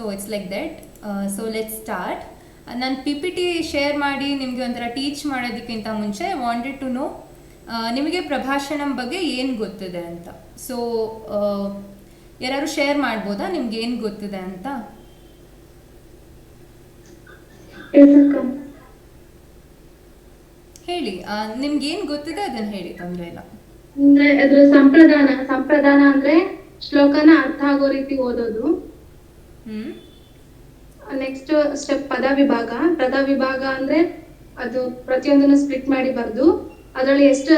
So it's like that. So let start. ನಾನು P P T share ಮಾಡಿ ನಿಮಗೆ ಒಂಥರ ಟೀಚ್ ಮಾಡೋದಕ್ಕಿಂತ ಮುಂಚೆ ವಾಂಟೆಡ್ ಟು ನೋ ನಿಮಗೆ ಪ್ರಭಾಷಣಂ ಬಗ್ಗೆ ಏನು ಗೊತ್ತಿದೆ ಅಂತ. ಸೊ ಯಾರು ಶೇರ್ ಮಾಡ್ಬೋದಾ ನಿಮ್ಗೆ ಏನು ಗೊತ್ತಿದೆ ಅಂತ? ಹೇಳಿ, ನಿಮ್ಗೆ ಏನು ಗೊತ್ತಿದೆ ಅದನ್ನ ಹೇಳಿ, ತೊಂದರೆ ಇಲ್ಲ. ಅಂದ್ರೆ ಅದ್ರ ಸಂಪ್ರದಾನ ಅಂದ್ರೆ ಶ್ಲೋಕನ ಅರ್ಥ ಆಗೋ ರೀತಿ ಓದೋದು. ನೆಕ್ಸ್ಟ್ ಸ್ಟೆಪ್ ಪದ ವಿಭಾಗ ಅಂದ್ರೆ ಅದು ಪ್ರತಿಯೊಂದನ್ನು ಸ್ಪ್ಲಿಟ್ ಮಾಡಿ ಬರ್ದು ಅದರಲ್ಲಿ ಎಷ್ಟು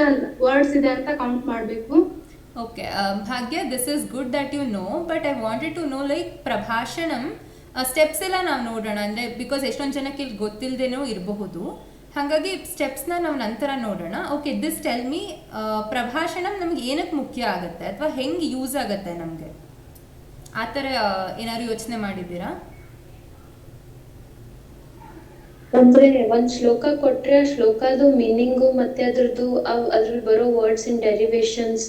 ವರ್ಡ್ಸ್ ಇದೆ ಅಂತ ಕೌಂಟ್ ಮಾಡಬೇಕು. Okay Bhagya, this is good that you know, but I wanted to know like ಪ್ರಭಾಷಣಂ ಸ್ಟೆಪ್ಸ್ ಎಲ್ಲ ನಾವು ನೋಡೋಣ. ಅಂದರೆ ಬಿಕಾಸ್ ಎಷ್ಟೊಂದು ಜನಕ್ಕೆ ಇಲ್ಲಿ ಗೊತ್ತಿಲ್ಲದೇನೋ ಇರಬಹುದು, ಹಾಗಾಗಿ ಸ್ಟೆಪ್ಸ್ನ ನಾವು ನಂತರ ನೋಡೋಣ. ಓಕೆ, ದಿಸ್ ಟೆಲ್ ಮೀ, ಪ್ರಭಾಷಣಂ ನಮ್ಗೆ ಏನಕ್ಕೆ ಮುಖ್ಯ ಆಗುತ್ತೆ ಅಥವಾ ಹೆಂಗೆ ಯೂಸ್ ಆಗುತ್ತೆ ನಮಗೆ, ಆ ಥರ ಏನಾದ್ರು ಯೋಚನೆ ಮಾಡಿದ್ದೀರಾ? ಅಂದ್ರೆ ಒಂದ್ ಶ್ಲೋಕ ಕೊಟ್ರೆ ಆ ಶ್ಲೋಕದ ಮೀನಿಂಗು ಮತ್ತೆ ಅದ್ರಲ್ಲಿ ಬರೋ ವರ್ಡ್ಸ್ ಇನ್ ಡೆರಿವೇಶನ್ಸ್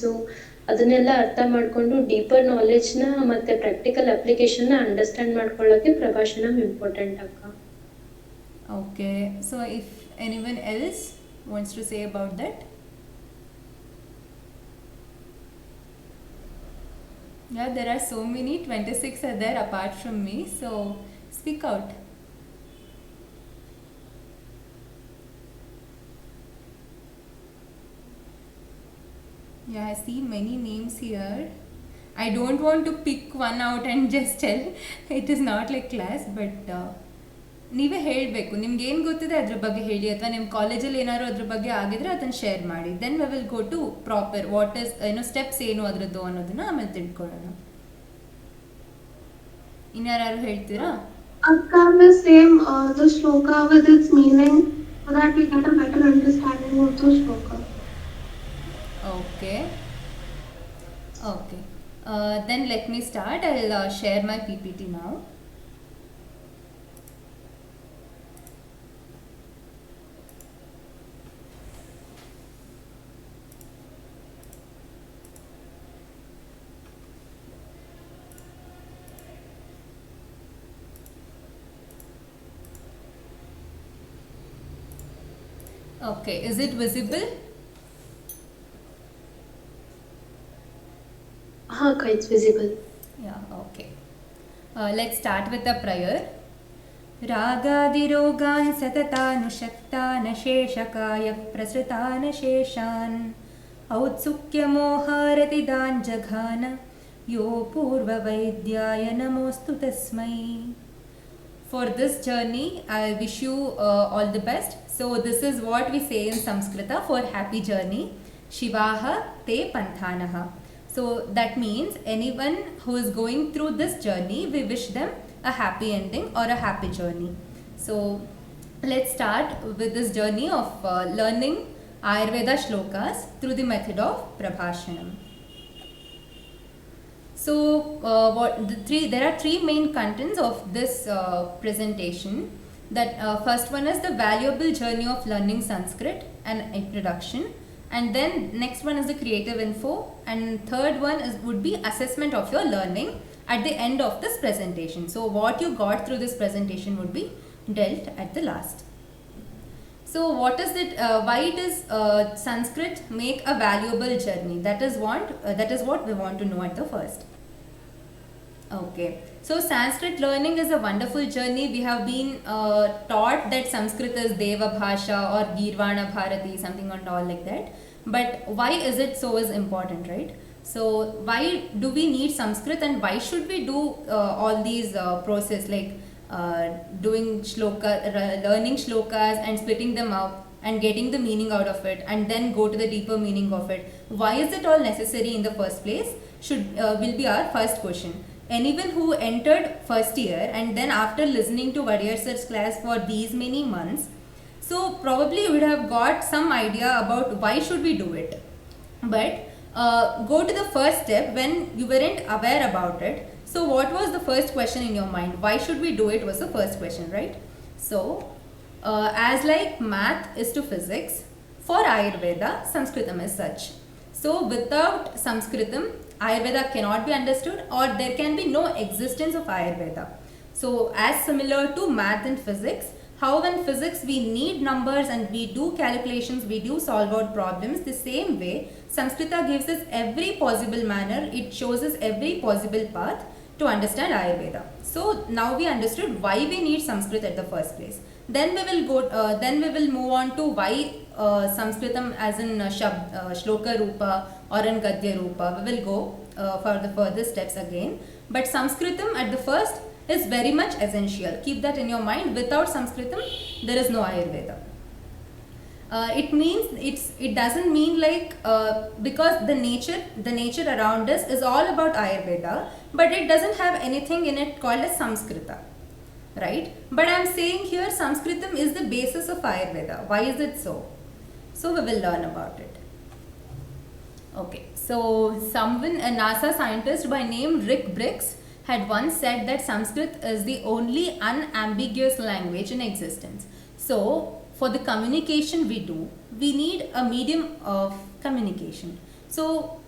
ಅದನ್ನೆಲ್ಲ ಅರ್ಥ ಮಾಡ್ಕೊಂಡು ಡೀಪರ್ ನಾಲೆಜ್ ನ ಮತ್ತೆ ಪ್ರಾಕ್ಟಿಕಲ್ ಅಪ್ಲಿಕೇಶನ್ ನ ಅಂಡರ್ಸ್ಟ್ಯಾಂಡ್ ಮಾಡ್ಕೊಳ್ಳೋಕೆ ಪ್ರಭಾಷಣ ಇಂಪಾರ್ಟೆಂಟ್ ಅಕ್ಕ. Okay, so if anyone else wants to say about that? Yeah, there are so many, 26 are there apart from me, so speak out. Yeah, I see many names here. I don't want to pick one out and just tell. It is not like class, but ನೀವೇ ಹೇಳಬೇಕು, ನಿಮ್ಗೆ ಏನು ಗೊತ್ತಿದೆ ಅದ್ರ ಬಗ್ಗೆ ಹೇಳಿ, ಅಥವಾ ನಿಮ್ಮ ಕಾಲೇಜಲ್ಲಿ ಏನಾದ್ರು ಅದ್ರ ಬಗ್ಗೆ ಆಗಿದ್ರೆ ಅದನ್ನು ಶೇರ್ ಮಾಡಿ. Then we will go to proper what is steps ಏನು ಅದರದ್ದು ಅನ್ನೋದನ್ನ ಆಮೇಲೆ ತಿಳ್ಕೊಳ್ಳೋಣ. ಇನ್ಯಾರು ಹೇಳ್ತೀರಾ? Same the shloka with its meaning so that we get a better understanding of the shloka. Okay. Then let me start. I'll share my PPT now. Okay, is it visible? It's visible. Yeah, okay. Let's start with the prayer. Ragadirogan satatanushaktan sheshakaya prasritan sheshan autsukya moharatidan jaghana yo purva vaidyaya namostu tasmai. For this journey, I wish you all the best. So this is what we say in Sanskrita for happy journey. Shivaha te panthanaha. So that means anyone who is going through this journey, we wish them a happy ending or a happy journey. So let's start with this journey of learning Ayurveda shlokas through the method of Prabhashanam. So there are three main contents of this presentation. That first one is the valuable journey of learning Sanskrit and introduction, and then next one is the creative info, and third one would be assessment of your learning at the end of this presentation. So what you got through this presentation would be dealt at the last. So what is it? Why does Sanskrit make a valuable journey? That is what we want to know at the first. Okay, so Sanskrit learning is a wonderful journey. We have been taught that Sanskrit is Deva Bhasha or Girvana Bharati, something and all like that. But why is it so is important, right? So why do we need Sanskrit, and why should we do all these process like doing learning shlokas and splitting them up and getting the meaning out of it and then go to the deeper meaning of it? Why is it all necessary in the first place? Will be our first question. Anyone who entered first year and then after listening to Vadiyar sir's class for these many months, so probably you would have got some idea about why should we do it. But go to the first step when you weren't aware about it. So what was the first question in your mind? Why should we do it was the first question, right? So as like math is to physics, for Ayurveda, Sanskritam is such. So without Sanskritam, Ayurveda cannot be understood, or there can be no existence of Ayurveda. So as similar to math and physics, how in physics we need numbers and we do calculations, we do solve out problems, the same way Samskrita gives us every possible manner, it shows us every possible path to understand Ayurveda. So now we understood why we need Sanskrit at the first place. Then we will move on to why Sanskritam as in Shloka Rupa or in Gadya Rupa. We will go for the further steps again. But Sanskritam at the first is very much essential. Keep that in your mind. Without Sanskritam, there is no Ayurveda. It doesn't mean like because the nature around us is all about Ayurveda, but it doesn't have anything in it called as Samskrita, right? But I'm saying here Sanskritam is the basis of Ayurveda. Why is it so? So we will learn about it. Okay, so a NASA scientist by name Rick Briggs had once said that Sanskrit is the only unambiguous language in existence. So for the communication we need a medium of communication. So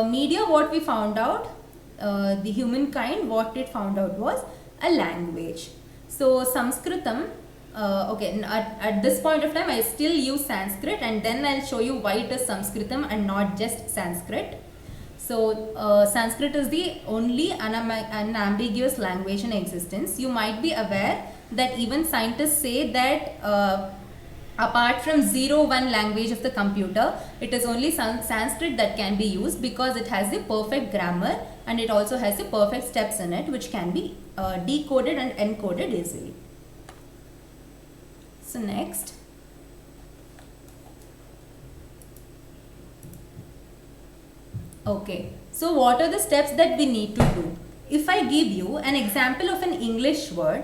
media, what we found out, the humankind, what it found out was a language. So Sanskritam, okay, at this point of time I still use Sanskrit, and then I'll show you why it is Sanskritam and not just Sanskrit. So Sanskrit is the only unambiguous language in existence. You might be aware that even scientists say that apart from 0-1 language of the computer, it is only Sanskrit that can be used because it has the perfect grammar and it also has the perfect steps in it which can be decoded and encoded easily. So next, okay, so what are the steps that we need to do? If I give you an example of an English word,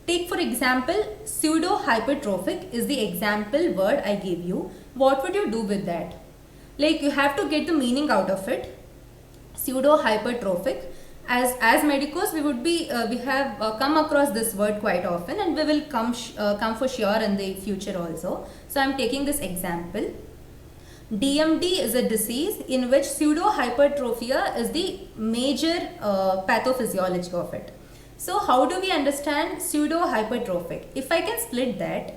take for example pseudo-hypertrophic is the example word I gave you. What would you do with that? Like you have to get the meaning out of it. Pseudo-hypertrophic. As medicos, we have come across this word quite often, and we will come for sure in the future also. So I'm taking this example. DMD is a disease in which pseudo-hypertrophia is the major pathophysiology of it. So how do we understand pseudo-hypertrophic? If I can split that,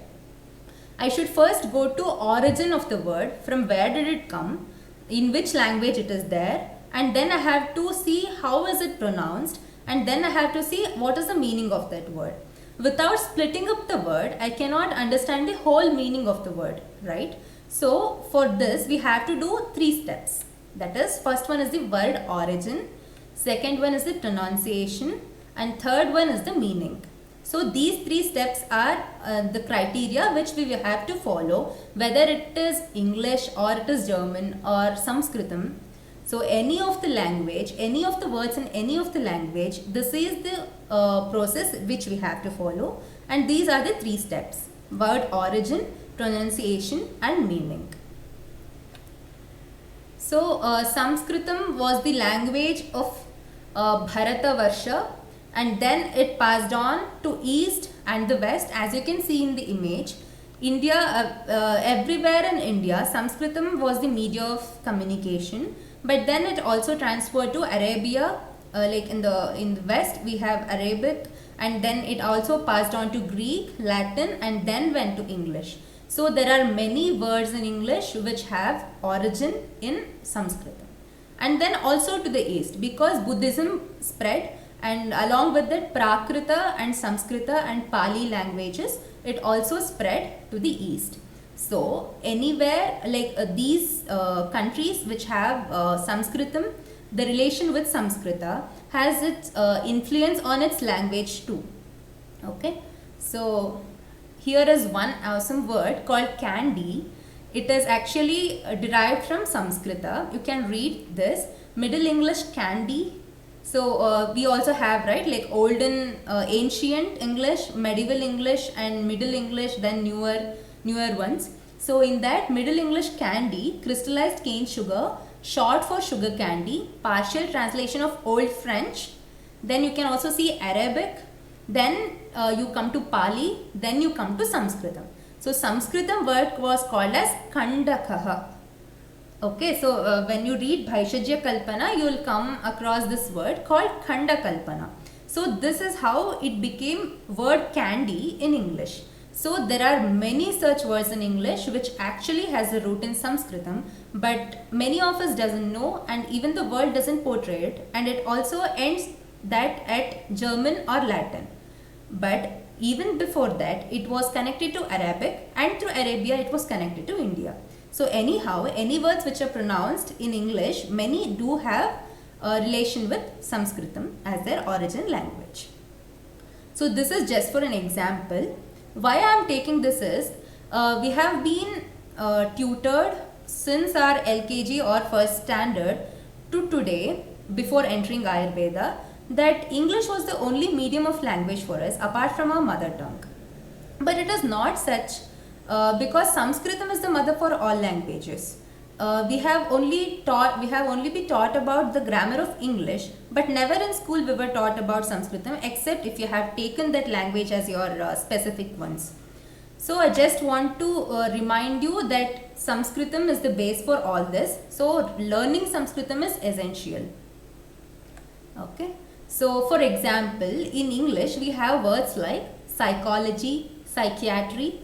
I should first go to origin of the word, from where did it come, in which language it is there, and then I have to see how is it pronounced, and then I have to see what is the meaning of that word. Without splitting up the word, I cannot understand the whole meaning of the word, right? So for this we have to do 3 steps. That is, first one is the word origin, second one is the pronunciation, and third one is the meaning. So these 3 steps are the criteria which we will have to follow, whether it is English or it is German or Sanskritam. So any of the language, any of the words in any of the language, this is the process which we have to follow, and these are the 3 steps: word origin, pronunciation and meaning. So Sanskritam was the language of Bharatavarsha, and then it passed on to east and the west. As you can see in the image, India, everywhere in India, Sanskritam was the media of communication, but then it also transferred to Arabia, like in the west we have Arabic, and then it also passed on to Greek, Latin, and then went to English. So there are many words in English which have origin in Sanskritam. And then also to the east, because Buddhism spread, and along with it Prakrita and Samskrita and Pali languages, it also spread to the east. So anywhere like these countries which have Sanskritam, the relation with Samskrita has its influence on its language too. Okay, so here is one awesome word called candy. It is actually derived from Samskrita. You can read this, Middle English candy. So we also have, right, like olden ancient English, medieval English and Middle English, then newer ones. So in that Middle English candy, crystallized cane sugar, short for sugar candy, partial translation of Old French. Then you can also see Arabic. Then you come to Pali, then you come to Sanskritam. So Sanskritam word was called as Kandakaha. Okay, so when you read Bhaishajya Kalpana, you will come across this word called Khanda Kalpana. So this is how it became word candy in English. So there are many such words in English which actually has a root in Sanskritam, but many of us doesn't know, and even the world doesn't portray it, and it also ends that at German or Latin. But even before that, it was connected to Arabic, and through Arabia it was connected to India. So anyhow, any words which are pronounced in English, many do have a relation with Sanskritam as their origin language. So this is just for an example. Why I am taking this is, we have been tutored since our LKG or first standard to today, before entering Ayurveda, that English was the only medium of language for us apart from our mother tongue. But it is not such, because Sanskritam is the mother for all languages. We have only been taught about the grammar of English, but never in school we were taught about Sanskritam, except if you have taken that language as your specific ones. So I just want to remind you that Sanskritam is the base for all this. So learning Sanskritam is essential. Okay. So for example, in English we have words like psychology, psychiatry,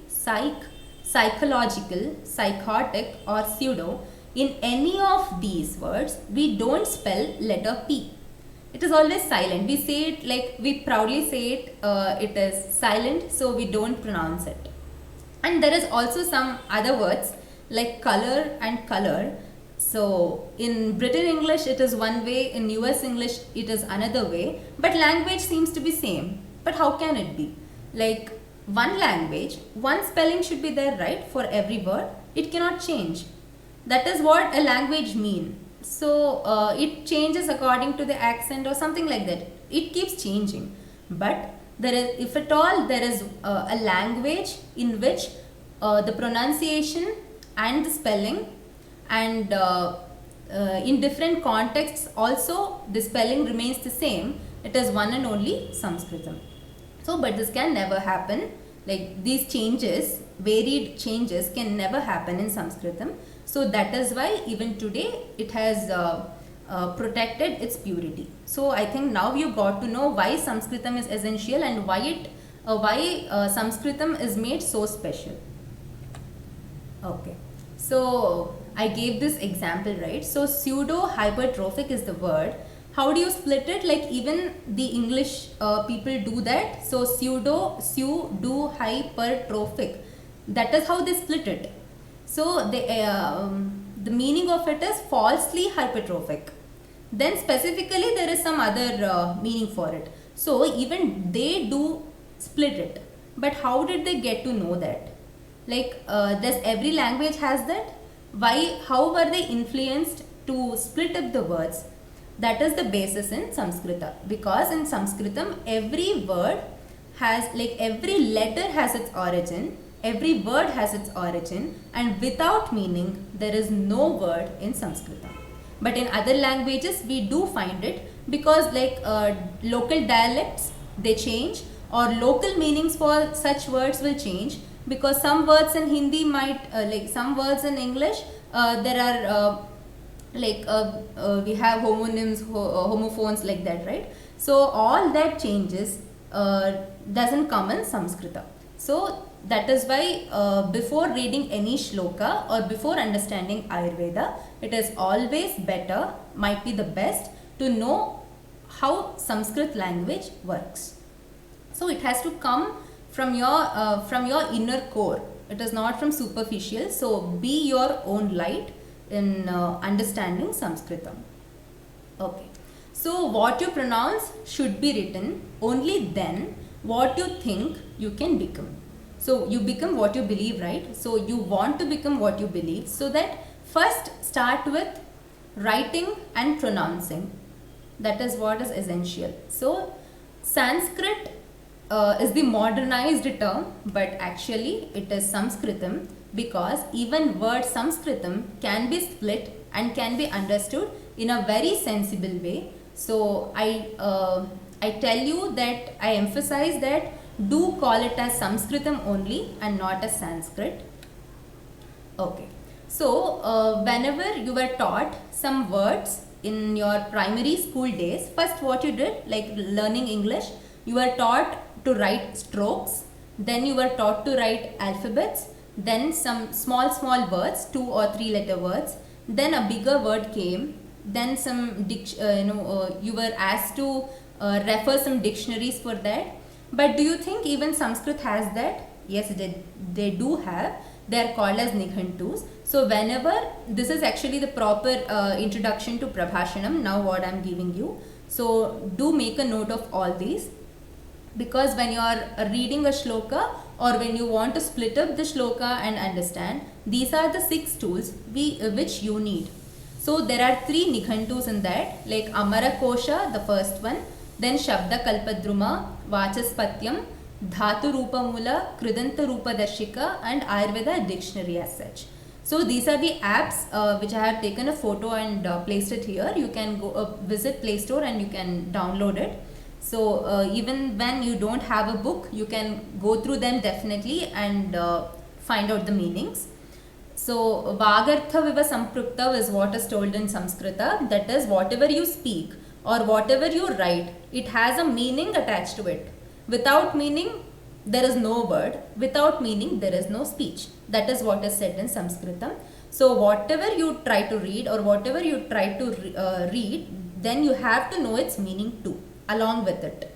psychological, psychotic or pseudo. In any of these words, we don't spell letter P. It is always silent. We say it like, we proudly say it, it is silent, so we don't pronounce it. And there is also some other words like color and color. So in Britain English it is one way, in US English it is another way, but language seems to be same. But how can it be? Like, one language, one spelling should be there, right, for every word. It cannot change. That is what a language means. So it changes according to the accent or something like that. It keeps changing. But there is, if at all there is a language in which the pronunciation and the spelling and in different contexts also the spelling remains the same, it is one and only Sanskritam. So, but this can never happen. Like, these changes, varied changes can never happen in Sanskritam. So that is why even today it has protected its purity. So I think now you got to know why Sanskritam is essential and why Sanskritam is made so special. Okay. So I gave this example, right? So pseudo hypertrophic is the word. How do you split it? Like, even the English people do that. So pseudo hypertrophic. That is how they split it. So the meaning of it is falsely hypertrophic. Then specifically there is some other meaning for it. So even they do split it. But how did they get to know that? Like, does every language has that? Why? How were they influenced to split up the words? That is the basis in Sanskrita. Because in Sanskritam, every word has, like, every letter has its origin, every word has its origin, and without meaning, there is no word in Sanskritam. But in other languages, we do find it, because like local dialects, they change, or local meanings for such words will change, because some words in Hindi might, like some words in English, there are we have homonyms, homophones, like that, right? So all that changes doesn't come in Sanskrita. So that is why before reading any shloka or before understanding Ayurveda, it is always better, might be the best, to know how Sanskrit language works. So it has to come from your inner core. It is not from superficial. So be your own light in understanding Sanskritam. Okay. So what you pronounce should be written. Only then what you think you can become. So you become what you believe, right? So you want to become what you believe. So that first start with writing and pronouncing. That is what is essential. So Sanskrit is the modernized term, but actually it is Sanskritam, because even word Sanskritam can be split and can be understood in a very sensible way. So I tell you that, I emphasize that, do call it as Sanskritam only and not as Sanskrit. Okay. So whenever you were taught some words in your primary school days, first what you did, like learning English, you were taught to write strokes, then you were taught to write alphabets, then some small words, 2 or 3 letter words, then a bigger word came, then some you were asked to refer some dictionaries for that. But do you think even Sanskrit has that? Yes, they do have. They are called as Nighantus. So whenever, this is actually the proper introduction to Prabhashanam, now what I am giving you. So do make a note of all these, because when you are reading a shloka or when you want to split up the shloka and understand, these are the 6 tools which you need. So there are 3 Nighantus in that, like Amara Kosha, the first one, then Shabda Kalpadruma, Vachaspatyam, Dhatu Rupamula, Kridanta Rupadarshika, and Ayurveda dictionary as such. So these are the apps which I have taken a photo and placed it here. You can go visit Play Store and you can download it. So even when you don't have a book, you can go through them definitely and find out the meanings. So Vagartha Viva Samprukta is what is told in Samskrita, that is whatever you speak or whatever you write, it has a meaning attached to it. Without meaning, there is no word. Without meaning, there is no speech. That is what is said in Sanskritam. So whatever you try to read or whatever you try to read, then you have to know its meaning too, along with it,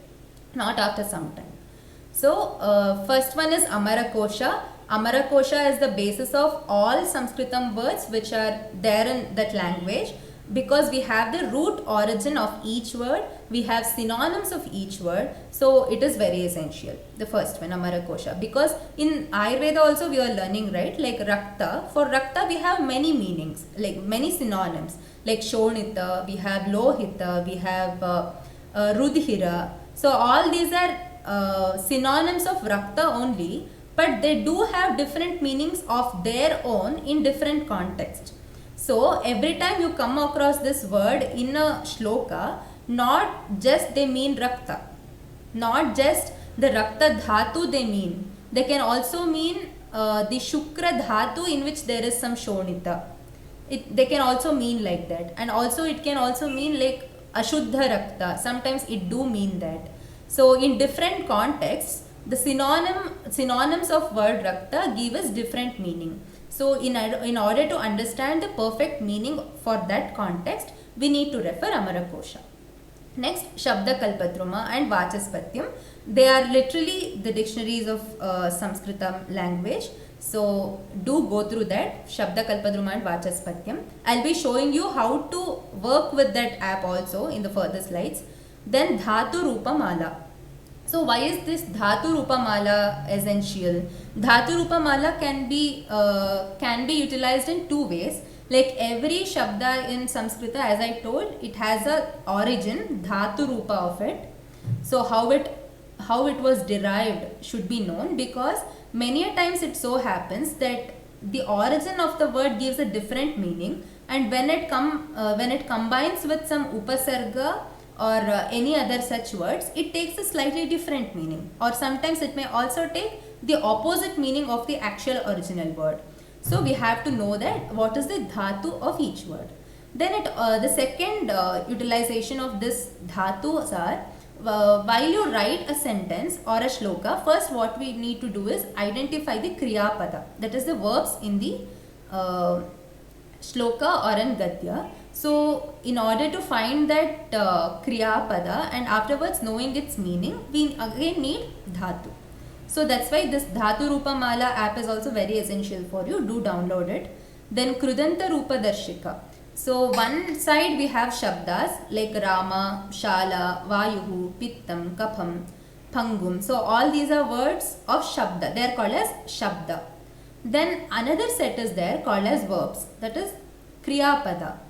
not after some time. So first one is Amara Kosha. Amara Kosha is the basis of all Sanskritam words which are there in that language, because we have the root origin of each word, we have synonyms of each word, so it is very essential. The first one, Amara Kosha, because in Ayurveda also we are learning, right, like Rakta. For Rakta we have many meanings, like many synonyms, like Shonita, we have Lohita, we have Rudhira. So all these are synonyms of Rakta only, but they do have different meanings of their own in different contexts. So every time you come across this word in a shloka, not just they mean Rakta, not just the Rakta Dhatu they mean, they can also mean the Shukra Dhatu in which there is some Shonita. They can also mean like that, and also it can also mean like Ashuddha Rakta, sometimes it do mean that. So in different contexts, the synonyms of word Rakta give us different meaning. So in order to understand the perfect meaning for that context, we need to refer Amara Kosha. Next, Shabda Kalpadruma and Vachaspatyam. They are literally the dictionaries of Sanskritam language. So do go through that, Shabda Kalpadruma and Vachaspatyam. I'll be showing you how to work with that app also in the further slides. Then Dhatu Rupa Mala. So why is this Dhatu Rupa Mala essential? Dhatu Rupa Mala can be utilized in 2 ways. Like every Shabda in Sanskrita, as I told, it has a origin, Dhatu Rupa of it. So how it was derived should be known, because many a times it so happens that the origin of the word gives a different meaning, and when it combines with some upasarga or any other such words, it takes a slightly different meaning, or sometimes it may also take the opposite meaning of the actual original word. So we have to know that what is the dhatu of each word. Then the second utilization of this dhatus are, while you write a sentence or a shloka, first what we need to do is identify the kriya pada, that is the verbs in the shloka or in gadya. So in order to find that kriya pada and afterwards knowing its meaning, we again need dhatu. So that's why this Dhatu Rupa Mala app is also very essential for you. Do download it. Then Krudanta Rupa Darshika. So one side we have Shabdas like Rama, Shala, Vayuhu, Pittam, Kapham, Pangum. So all these are words of Shabda. They are called as Shabda. Then another set is there called as verbs. That is Kriya Pada.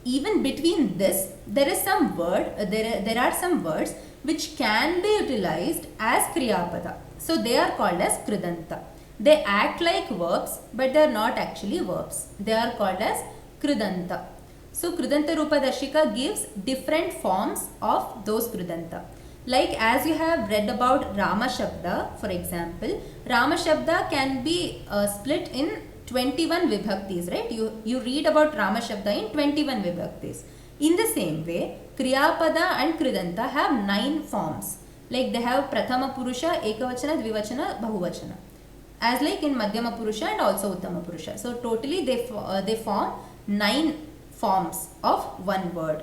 Even between this, there is some word, there are some words which can be utilized as Kriyapada. So they are called as Kridanta. They act like verbs, but they are not actually verbs. They are called as Kridanta. So Kridanta Rupa Darshika gives different forms of those Kridanta. Like as you have read about Rama Shabda, for example, Rama Shabda can be split in 21 vibhaktis, right? You read about Rama Shabda in 21 vibhaktis. In the same way, Kriyapada and Kridanta have 9 forms. Like they have Prathama Purusha, Ekavachana, Dvivachana, Bahuvachana. As like in Madhyama Purusha and also Uttama Purusha. So totally they form 9 forms of one word.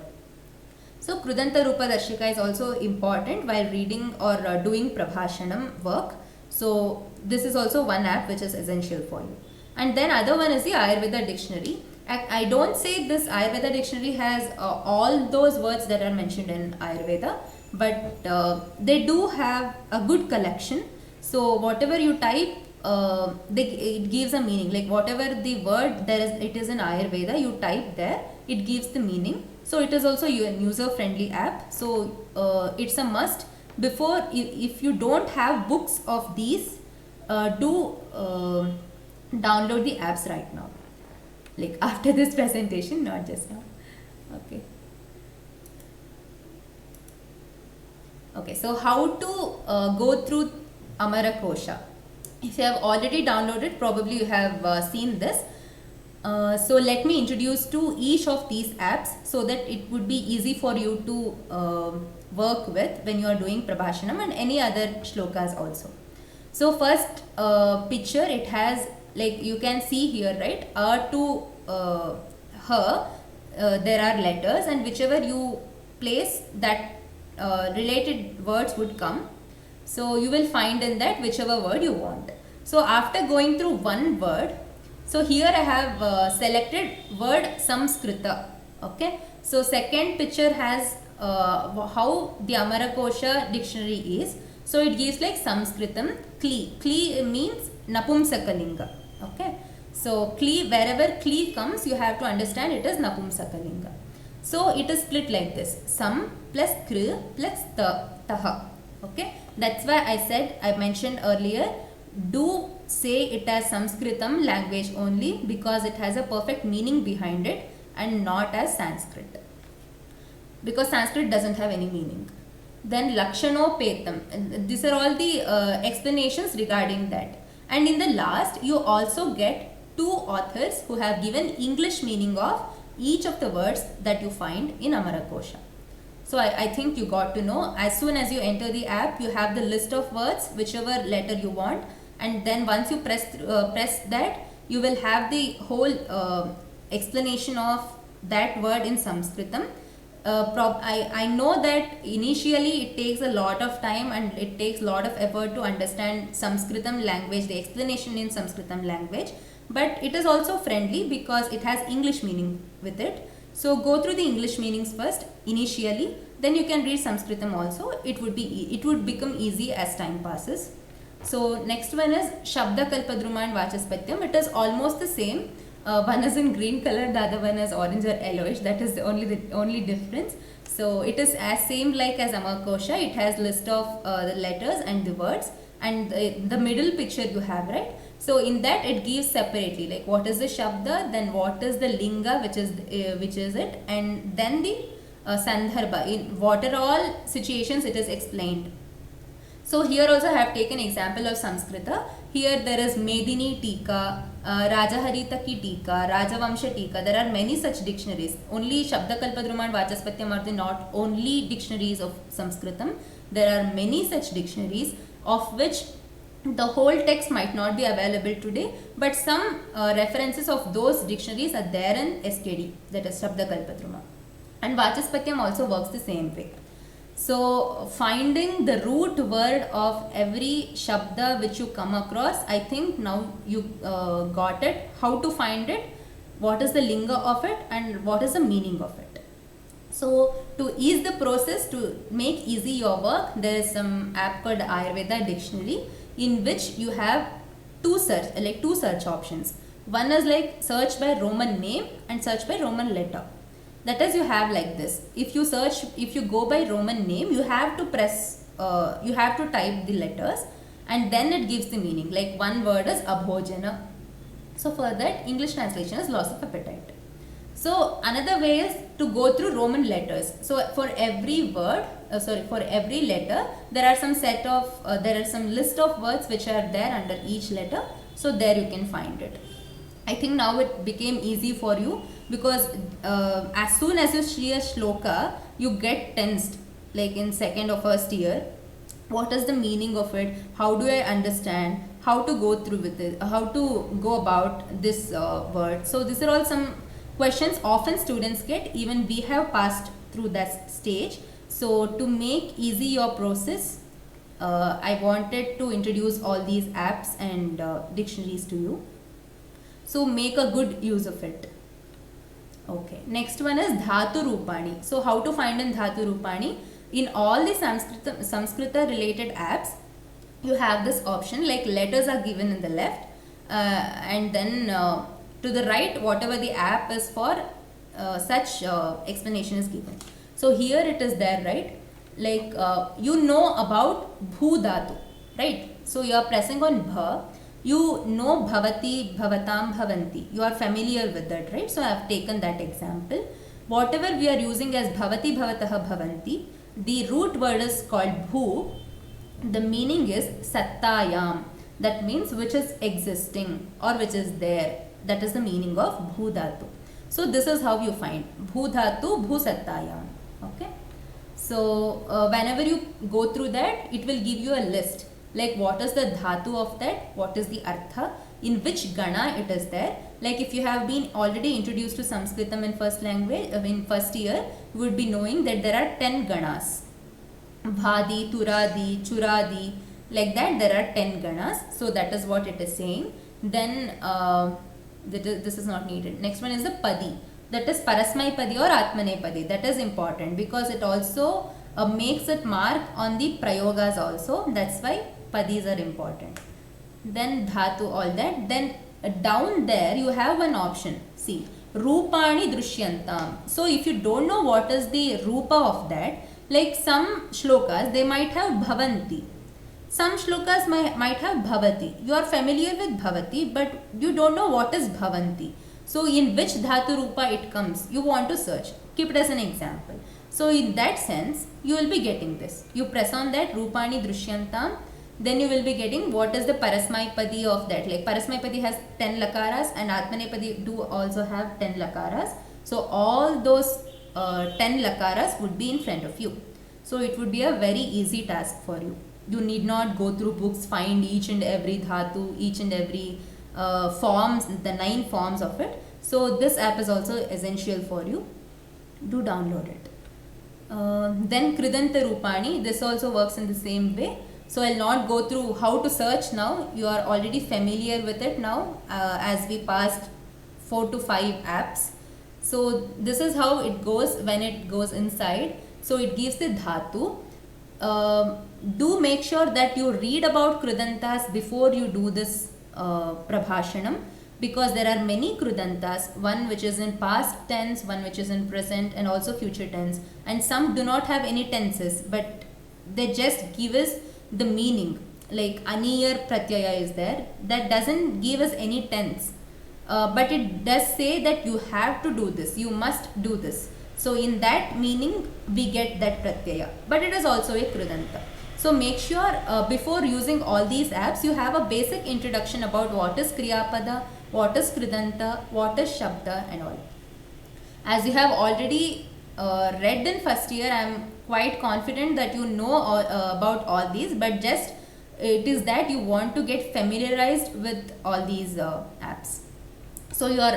So Krudanta Rupa Darshika is also important while reading or doing Prabhashanam work. So this is also one app which is essential for you. And then other one is the Ayurveda dictionary. I don't say this Ayurveda dictionary has all those words that are mentioned in Ayurveda, but they do have a good collection. So whatever you type, it gives a meaning. Like whatever the word it is in Ayurveda, you type there, it gives the meaning. So it is also a user friendly app. So it's a must. Before, if you don't have books of these, do download the apps right now. Like after this presentation, not just now. Okay. Okay, so how to go through Amara Kosha? If you have already downloaded, probably you have seen this. So let me introduce to each of these apps so that it would be easy for you to work with when you are doing Prabhashanam and any other shlokas also. So first picture, it has, like you can see here, right, to her, there are letters, and whichever you place, that related words would come. So you will find in that whichever word you want. So after going through one word, so here I have selected word Samskrita. Okay. So second picture has how the Amara Kosha dictionary is. So it gives like Samskritam, Kli. Kli means Napumsakalinga. Okay. So Kli, wherever Kli comes, you have to understand it is Napumsakalinga. So it is split like this: Sam plus Kri plus Taha. Okay. That's why I mentioned earlier, do say it as Sanskritam language only, because it has a perfect meaning behind it and not as Sanskrit, because Sanskrit doesn't have any meaning. Then Lakshano Petam, these are all the explanations regarding that. And in the last, you also get 2 authors who have given English meaning of each of the words that you find in Amara Kosha. So I think you got to know, as soon as you enter the app, you have the list of words, whichever letter you want, and then once you press that, you will have the whole explanation of that word in Sanskritam. I know that initially it takes a lot of time and it takes a lot of effort to understand Sanskritam language, the explanation in Sanskritam language, but it is also friendly because it has English meaning with it. So go through the English meanings first initially, then you can read Sanskritam also. It would become easy as time passes. So next one is Shabda Kalpadruma and Vachaspatyam. It is almost the same. One is in green color, the other one is orange or yellowish. That is the only difference. So it is as same like as Amara Kosha. It has list of the letters and the words, and the middle picture you have, right? So in that it gives separately, like what is the Shabda, then what is the Linga, which is it, and then the Sandarbha. In what are all situations it is explained. So here also I have taken example of Samskrita. Here there is Medini Tika, Rajaharitaki Tika, Rajavamsha Tika. There are many such dictionaries. Only Shabda Kalpadruma and Vachaspatyam are the not only dictionaries of Sanskritam. There are many such dictionaries, of which the whole text might not be available today, but some references of those dictionaries are there in SKD, that is Shabda Kalpadruma. And Vachaspatyam also works the same way. So finding the root word of every Shabda which you come across, I think now you got it, how to find it, what is the linga of it, and what is the meaning of it. So to ease the process, to make easy your work, there is some app called Ayurveda Dictionary, in which you have two search options. One is like search by Roman name and search by Roman letter. That is, you have like this. If you go by Roman name, you have to type the letters, and then it gives the meaning. Like one word is abhojana. So for that, English translation is loss of appetite. So another way is to go through Roman letters. So for every letter, there are some list of words which are there under each letter. So there you can find it. I think now it became easy for you, because as soon as you see a shloka, you get tensed, like in second or first year. What is the meaning of it? How do I understand? How to go through with it? How to go about this word? So these are all some questions often students get. Even we have passed through that stage. So to make easy your process, I wanted to introduce all these apps and dictionaries to you. So make a good use of it. Okay, next one is Dhatu Rupani. So how to find in Dhatu Rupani? In all the Samskrita related apps, you have this option, like letters are given in the left, and then to the right, whatever the app is for, such explanation is given. So here it is there, right? Like you know about Bhu Dhatu, right? So you are pressing on Bha. You know Bhavati, Bhavatam, Bhavanti. You are familiar with that, right? So I have taken that example. Whatever we are using as Bhavati, Bhavatah, Bhavanti, the root word is called Bhu. The meaning is Sattayam. That means which is existing or which is there. That is the meaning of Bhu Dhatu. So this is how you find Bhu Dhatu, Bhu Sattayam. Okay. So whenever you go through that, it will give you a list. Like what is the dhatu of that, what is the artha, in which gana it is there. Like if you have been already introduced to Sanskritam in first language, in first year, you would be knowing that there are 10 ganas. Bhadi, Turadi, Churadi, like that there are 10 ganas. So that is what it is saying. Then this is not needed. Next one is the Padi. That is Parasmai Padi or Atmanepadi. That is important because it also makes it mark on the prayogas also. That's why Padis are important. Then Dhatu, all that. Then down there you have one option. See, Rupani Drushyantam. So if you don't know what is the Rupa of that, like some shlokas, they might have Bhavanti. Some shlokas might have Bhavati. You are familiar with Bhavati, but you don't know what is Bhavanti. So in which Dhatu Rupa it comes, you want to search. Keep it as an example. So in that sense, you will be getting this. You press on that Rupani Drushyantam, then you will be getting what is the Parasmaipadi of that. Like Parasmaipadi has 10 lakaras and Atmanepadi do also have 10 lakaras. So all those 10 lakaras would be in front of you. So it would be a very easy task for you. You need not go through books, find each and every dhatu, each and every forms, the 9 forms of it. So this app is also essential for you. Do download it. Then Kridanta Rupani, this also works in the same way. So I'll not go through how to search now. You are already familiar with it now, as we passed 4 to 5 apps. So this is how it goes when it goes inside. So it gives the dhatu. Do make sure that you read about Kridantas before you do this Prabhashanam, because there are many Krudantas, one which is in past tense, one which is in present and also future tense, and some do not have any tenses, but they just give us the meaning. Like Aniyar Pratyaya is there, that doesn't give us any tense, but it does say that you have to do this, you must do this. So in that meaning we get that Pratyaya, but it is also a Krudanta. So make sure before using all these apps, you have a basic introduction about what is Kriyapada, what is Kridanta, what is Shabda and all. As you have already read in first year, I am quite confident that you know about all these, but just it is that you want to get familiarized with all these apps. So your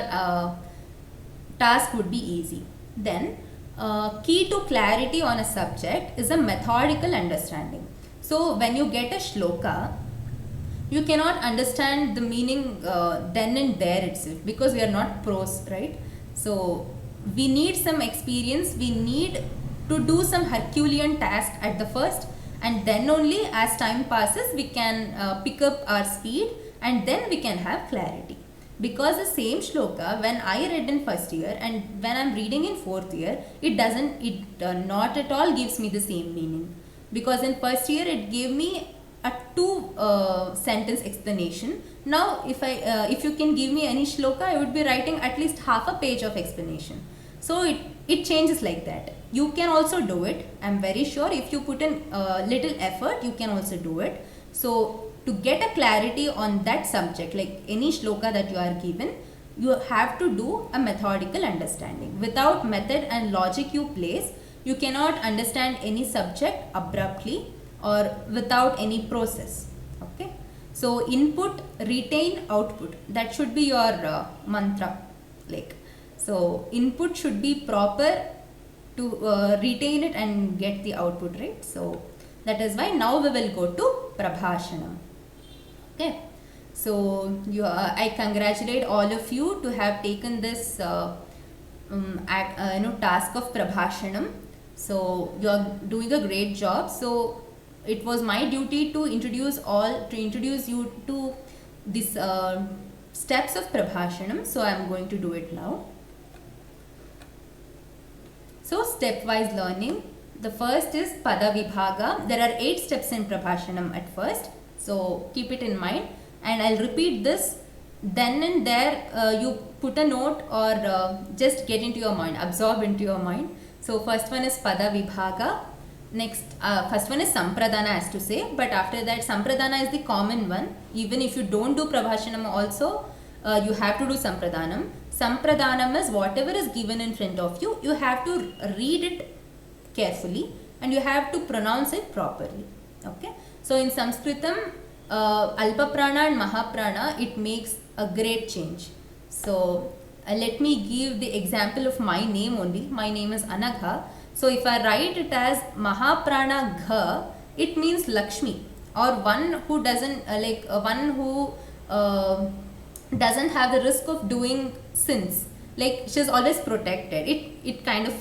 task would be easy. Then key to clarity on a subject is a methodical understanding. So when you get a shloka, you cannot understand the meaning then and there itself, because we are not pros, right? So we need some experience, we need to do some Herculean task at the first, and then only as time passes we can pick up our speed, and then we can have clarity. Because the same shloka, when I read in first year and when I'm reading in fourth year, it not at all gives me the same meaning. Because in first year it gave me a 2 sentence explanation. Now if you can give me any shloka, I would be writing at least half a page of explanation. So it changes like that. You can also do it. I'm very sure if you put in little effort, you can also do it. So to get a clarity on that subject, like any shloka that you are given, you have to do a methodical understanding. Without method and logic you place, you cannot understand any subject abruptly or without any process. Okay, so input, retain, output, that should be your mantra. Like, so input should be proper to retain it and get the output, right? So that is why now we will go to Prabhashanam. Okay, so I congratulate all of you to have taken this task of Prabhashanam. So you are doing a great job. So it was my duty to introduce you to this steps of Prabhashanam. So I am going to do it now. So stepwise learning. The first is Pada Vibhaga. There are 8 steps in Prabhashanam at first. So keep it in mind, and I'll repeat this. Then and there you put a note or just get into your mind, absorb into your mind. So first one is Pada Vibhaga. Next, first one is Sampradana, as to say, but after that Sampradana is the common one. Even if you don't do Prabhashanam also, you have to do Sampradanam. Sampradanam is whatever is given in front of you, you have to read it carefully and you have to pronounce it properly. Okay. So in Sanskritam, Alpa Prana and Mahaprana, it makes a great change. So let me give the example of my name only. My name is Anagha. So if I write it as Mahaprana Gha, it means Lakshmi, or one who doesn't one who doesn't have the risk of doing sins. Like, she's always protected. It kind of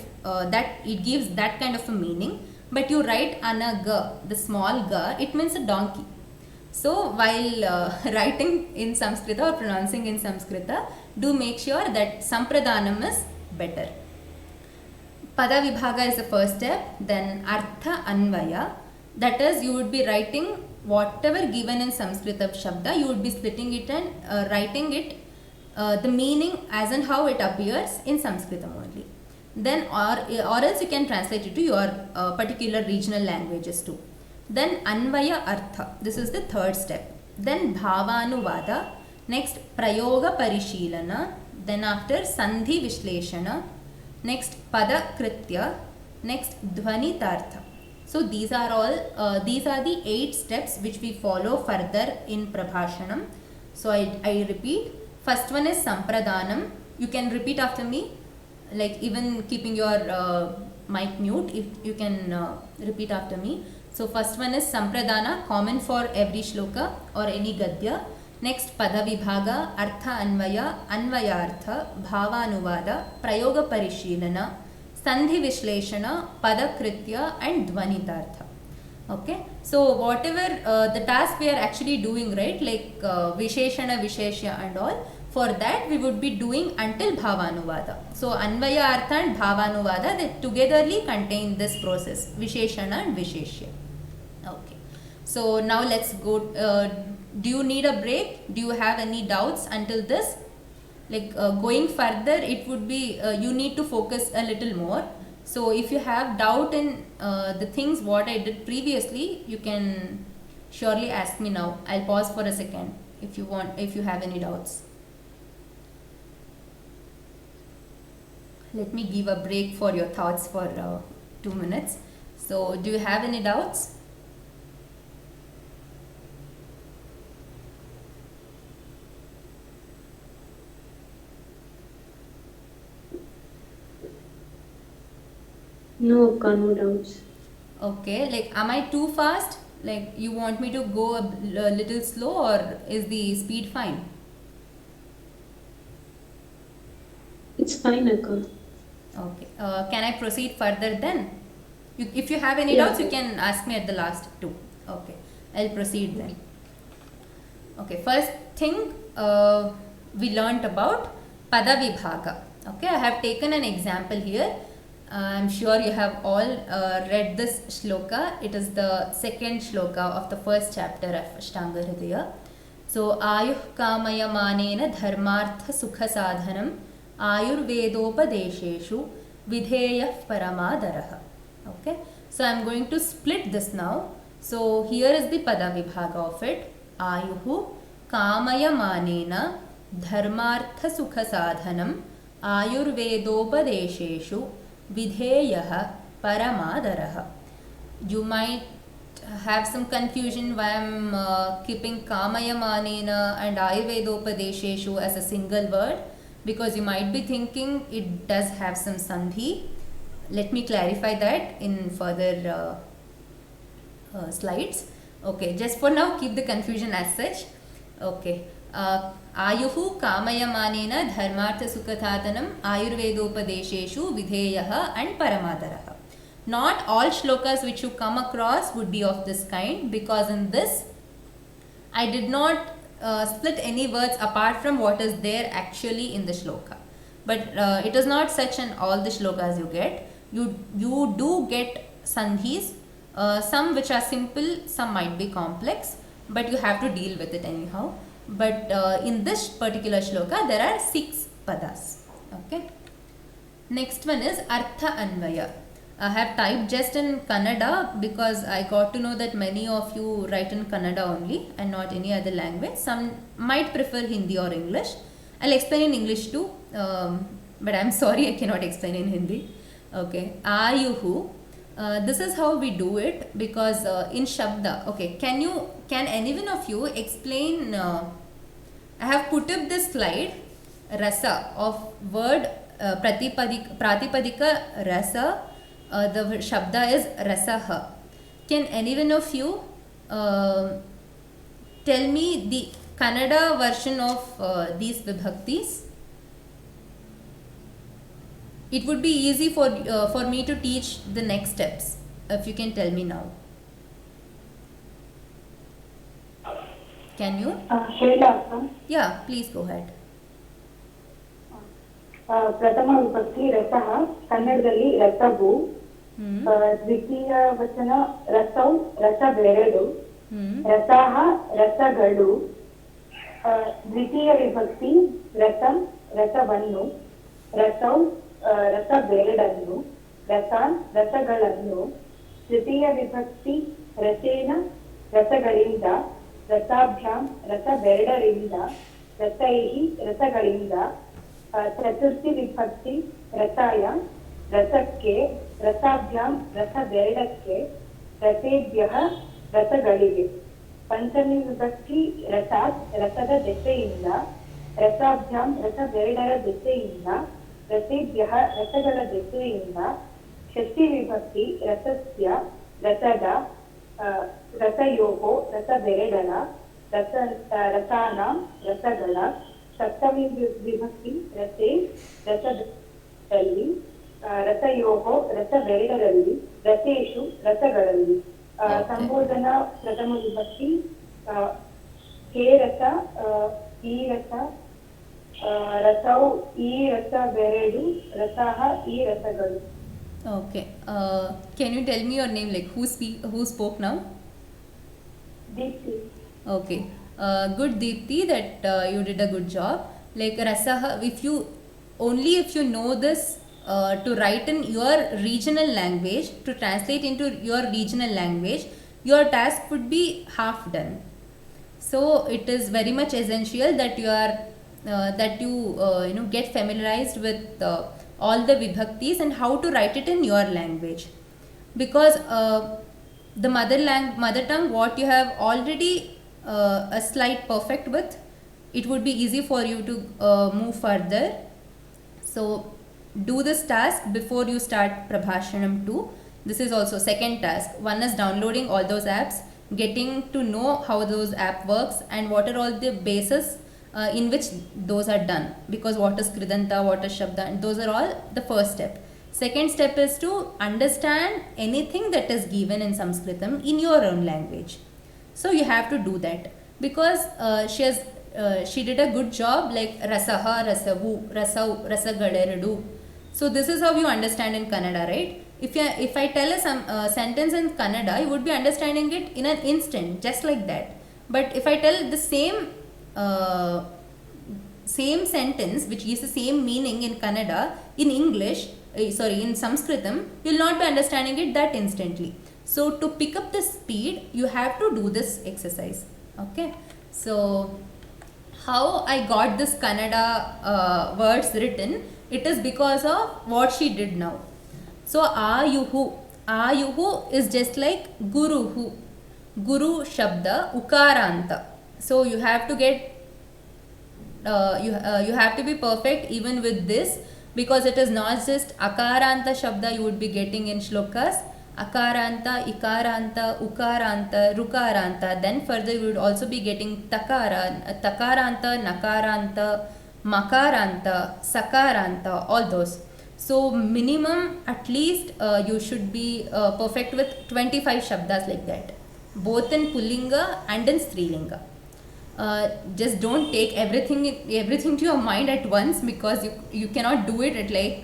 that it gives that kind of a meaning. But you write Anaga, the small ga, it means a donkey. So while writing in Samskrita or pronouncing in Samskrita, do make sure that Sampradanam is better. Pada Vibhaga is the first step. Then Artha Anvaya, that is, you would be writing whatever given in Samskrita Shabda, you would be splitting it and writing it the meaning as and how it appears in Sanskritam only. Then or else you can translate it to your particular regional languages too. Then Anvaya Artha, this is the third step. Then Bhavanuvada, next Prayoga Parishilana, then after Sandhi Vishleshana, next Pada Kritya, next Dhvanitartha. So these are all, these are the 8 steps which we follow further in Prabhashanam. So I repeat, first one is Sampradanam. You can repeat after me, like even keeping your mic mute, if you can repeat after me. So first one is Sampradana, common for every shloka or any gadya. Next Pada Vibhaga, Artha Anvaya, Anvayartha, Bhavanuvada, Prayoga Parishilana, Sandhi Vishleshana, Pada Kritya and Dhvanitartha. Okay, so whatever the task we are actually doing, right, like Visheshana, Visheshya and all, for that we would be doing until Bhavanuvada. So Anvaya, Artha and Bhavanuvada, they togetherly contain this process, Visheshana and Visheshya. Okay, so now let's go. Do you need a break? Do you have any doubts until this? Like going further, it would be you need to focus a little more. So if you have doubt in the things what I did previously, you can surely ask me now. I'll pause for a second if you want, if you have any doubts. Let me give a break for your thoughts for 2 minutes. So do you have any doubts? No, Akka, no doubts. Okay, like am I too fast? Like you want me to go a little slow, or is the speed fine? It's fine, Akka. Okay, can I proceed further then? If you have any Yeah. doubts, you can ask me at the last too. Okay, I'll proceed then. Okay, first thing we learnt about Pada Vibhaga. Okay, I have taken an example here. I'm sure you have all read this shloka. It is the second shloka of the first chapter of Ashtanga Hridaya. So, Ayuh Kamaya Manena Dharmartha Sukha Sadhanam Ayurvedopadesheshu Vidheyah Paramadaraha. Okay, so I'm going to split this now. So, here is the Pada Vibhaga of it. Ayuhu Kamaya Manena धर्मार्थसुखसाधनम् आयुर्वेदोपदेशेषु विधेयः परमादरः. You might have some confusion why I'm keeping Kamayamanena and Ayurvedopadesheshu as a single word, because you might be thinking it does have some sandhi. Let me clarify that in further slides. Okay, just for now keep the confusion as such. Okay. Ayuhu Kamayamanena Dharmartha Sukhathatanam Ayurvedopadesheshu Videyaha and Paramadaraha. Not all shlokas which you come across would be of this kind, because in this I did not split any words apart from what is there actually in the shloka. But it is not such an all the shlokas you get. You do get sandhis, some which are simple, some might be complex, but you have to deal with it anyhow. But in this particular shloka there are 6 padas. Okay. Next one is Artha Anvaya. I have typed just in Kannada because I got to know that many of you write in Kannada only and not any other language. Some might prefer Hindi or English. I'll explain in English too, but I'm sorry I cannot explain in Hindi. Okay, Ayuhu. This is how we do it, because in Shabda, okay, can anyone of you explain, I have put up this slide, rasa of word Pratipadika rasa, the Shabda is rasaha. Can anyone of you tell me the Kannada version of these vibhaktis? It would be easy for me to teach the next steps, if you can tell me now. Can you? Yeah, please go ahead. ಪ್ರಥಮ ವಿಭಕ್ತಿ ರಸಃ, ಕನ್ನಡದಲ್ಲಿ ರಸವು. ದ್ವಿತೀಯ ವಚನ ರಸೌ, ರಸವೆರಡು. ರಸಃ, ರಸಗಳು. ದ್ವಿತೀಯ ವಿಭಕ್ತಿ ರಸಂ, ರಸವನ್ನು. ರಸೌ, ರಸವೆರಡನ್ನು. ರಸಾನ್, ರಸಗಳನ್ನು. ತೃತೀಯ ವಿಭಕ್ತಿ ರಸೇನ, ರಸಗಳಿಂದ. ರಸಾಭ್ಯಾಂ, ರಸವೆರಡರಿಂದ. ರಸೈಹಿ, ರಸಗಳಿಂದ. ಚತುರ್ಥಿ ವಿಭಕ್ತಿ ರಸಾಯ, ರಸಕ್ಕೆ. ರಸಾಭ್ಯಾಂ, ರಸವೆರಡಕ್ಕೆ. ರಸೇಭ್ಯಃ, ರಸಗಳಿಗೆ. ಪಂಚಮಿ ವಿಭಕ್ತಿ ರಸಾತ್, ರಸದ ದೆಸೆಯಿಂದ. ರಸಾಭ್ಯಾಂ, ರಸವೆರಡರ ದೆಸೆಯಿಂದ. ರಸೇಭ್ಯಃ, ರಸಗಳ ದೆಸೆಯಿಂದ. ಷಷ್ಠಿ ವಿಭಕ್ತಿ ರಸಸ್ಯ, ರಸದ. ರಸಯೋಃ, ರಸವೆರಡರ. ರಸಾನಾಂ, ರಸಗಳ. ಸಪ್ತಮಿ ವಿಭಕ್ತಿ ರಸೆ, ರಸದಲ್ಲಿ. ರಸಯೋಃ, ರಸವೆರಡರಲ್ಲಿ. ರಸೇಷು, ರಸಗಳಲ್ಲಿ. ಸಂಬೋಧನಾ ಪ್ರಥಮ ವಿಭಕ್ತಿ ಹೇ ರಸ, ಈ ರಸ. ರಸೌ, ಈ ರಸವೆರಡು. ರಸಃ, ಈ ರಸಗಳು. Okay. Can you tell me your name, like who spoke now? Deepti. Okay. Good Deepti, that you did a good job. Like rasaha, if you know this to write in your regional language, to translate into your regional language, your task would be half done. So it is very much essential that you get familiarized with all the vibhaktis and how to write it in your language, because the mother tongue, what you have already a slight perfect with, it would be easy for you to move further. So do this task before you start Prabhashanam 2. This is also second task. One is downloading all those apps, getting to know how those app works and what are all the bases in which those are done, because what is Kridanta, what is Shabda, and those are all the first step. Second step is to understand anything that is given in Sanskritam in your own language. So you have to do that, because she did a good job, like rasaha, rasavu, rasau, rasagaleradu. So this is how you understand in Kannada, right? If I tell a sentence in Kannada, you would be understanding it in an instant, just like that. But if I tell the same sentence which gives the same meaning in Kannada, in English, in Sanskritam, you will not be understanding it that instantly. So to pick up the speed, you have to do this exercise. Okay. So how I got this Kannada words written, it is because of what she did now. So ayuhu is just like guruhu. Guru shabda ukaranta. So you have to get you have to be perfect even with this, because it is not just akaranta shabda you would be getting in shlokas. Akaranta, ikaranta, ukaranta, rukaranta. Then further you would also be getting takaranta, nakaranta, makaranta, sakaranta, all those. So minimum at least you should be perfect with 25 shabdas like that, both in Pullinga and in Strilinga. Just don't take everything to your mind at once, because you cannot do it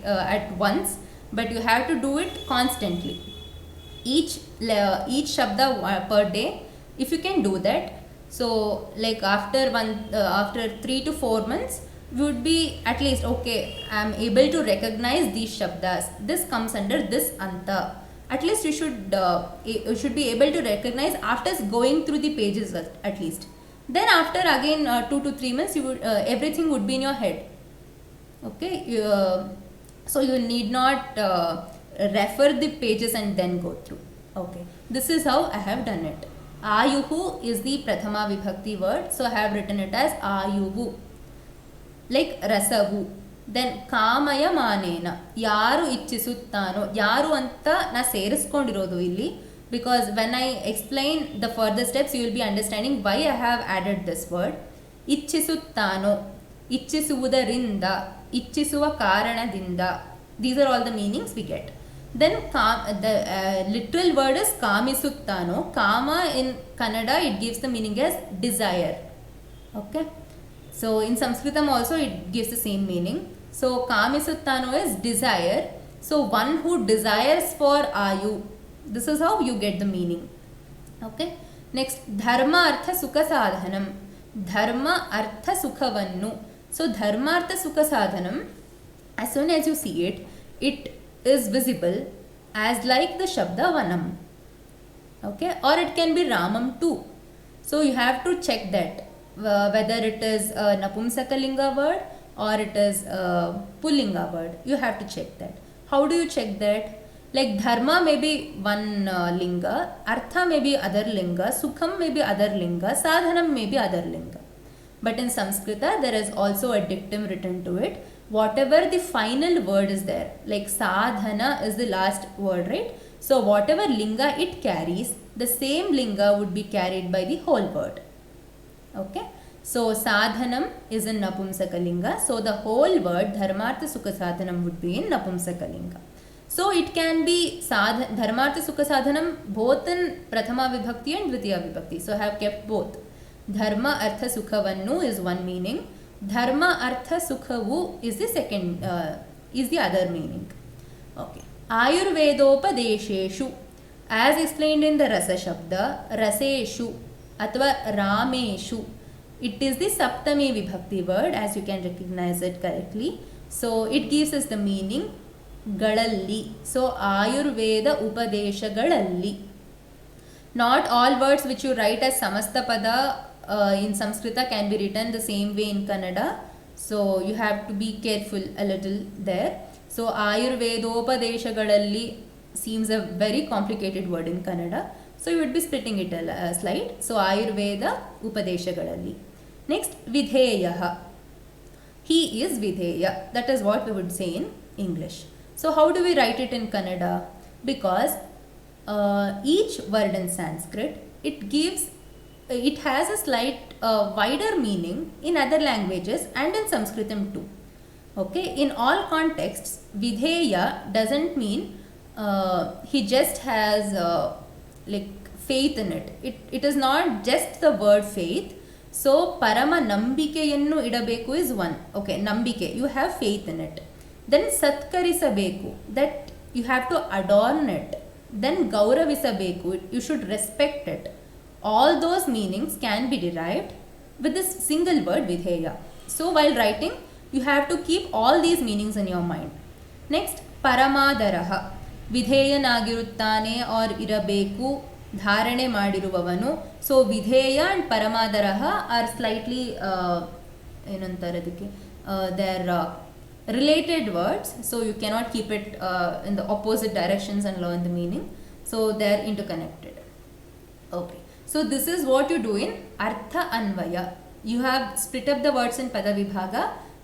at once, but you have to do it constantly. Each shabda per day, if you can do that. So like after 3 to 4 months, we would be at least, okay, I am able to recognize these shabdas. This comes under this anta. At least you should be able to recognize after going through the pages at least. Then after again 2 to 3 months, you would everything would be in your head. Okay, so you need not refer the pages and then go through. Okay, this is how I have done it. Ayuhu is the prathama vibhakti word, so I have written it as ayuhu, like rasavu. Then kamaya manena, yaru ichchisuttano. Yaru anta na seriskondirodu illi, because when I explain the further steps, you will be understanding why I have added this word. Ichchisuttano, ichchisuvudarinda, ichchisuva karanadinda. These are all the meanings we get. Then the literal word is kamisuttano. Kama in Kannada, it gives the meaning as desire. Okay, so in Sanskritam also it gives the same meaning. So kamisuttano is desire. So one who desires for ayu. This is how you get the meaning. Okay, next dharma artha sukha sadhanam. Dharma artha sukhavannu. So dharma artha sukha sadhanam, as soon as you see it, it is visible as like the shabda vanam. Okay, or it can be ramam too. So you have to check that whether it is a napumsakalinga word or it is a pullinga word. You have to check that. How do you check that? Like dharma may be one linga, artha may be other linga, sukham may be other linga, sadhanam may be other linga. But in Samskrita, there is also a dictum written to it. Whatever the final word is there, like sadhana is the last word, right? So whatever linga it carries, the same linga would be carried by the whole word. Okay, so sadhanam is in napumsakalinga, so the whole word dharmartha sukha sadhanam would be in napumsakalinga. So it can be dharmartha sukha sadhanam both in prathama vibhakti and dvitiya vibhakti. So I have kept both. Dharma artha sukhavannu is one meaning. Dharma artha sukhavu is the second, is the other meaning. Okay. Ayurvedopadesheshu, as explained in the rasa shabda, raseshu athva rameshu, it is the saptami vibhakti word, as you can recognize it correctly. So it gives us the meaning galalli. So ayurveda upadeshagalli. Not all words which you write as samasta pada in Samskrita can be written the same way in Kannada. So you have to be careful a little there. So ayurvedopadeshagalli seems a very complicated word in Kannada. So you would be splitting it a slide. So ayurveda upadeshagalli. Next, vidheyaha. He is videya. That is what we would say in English. So how do we write it in Kannada? Because each word in Sanskrit, it has a slight wider meaning in other languages and in Sanskritam too. Okay, in all contexts, vidheya doesn't mean he just has like faith in it. It is not just the word faith. So parama nambikeyannu idabeku is one. Okay, nambike, you have faith in it. Then satkarisabeku, that you have to adorn it. Then gauravisabeku, you should respect it. All those meanings can be derived with this single word vidheya. So while writing, you have to keep all these meanings in your mind. Next, paramadaraha. Vidheyanagirutane or irabeku ಧಾರಣೆ ಮಾಡಿರುವವನು. So ವಿಧೇಯ and ಪರಮಾದರಃ are slightly ಏನಂತಾರೆ ಅದಕ್ಕೆ, they are related words, so you cannot keep it in the opposite directions and learn the meaning. So they are interconnected. Okay, so this is what you do in Artha Anvaya. You have split up the words in Pada Vibhaga,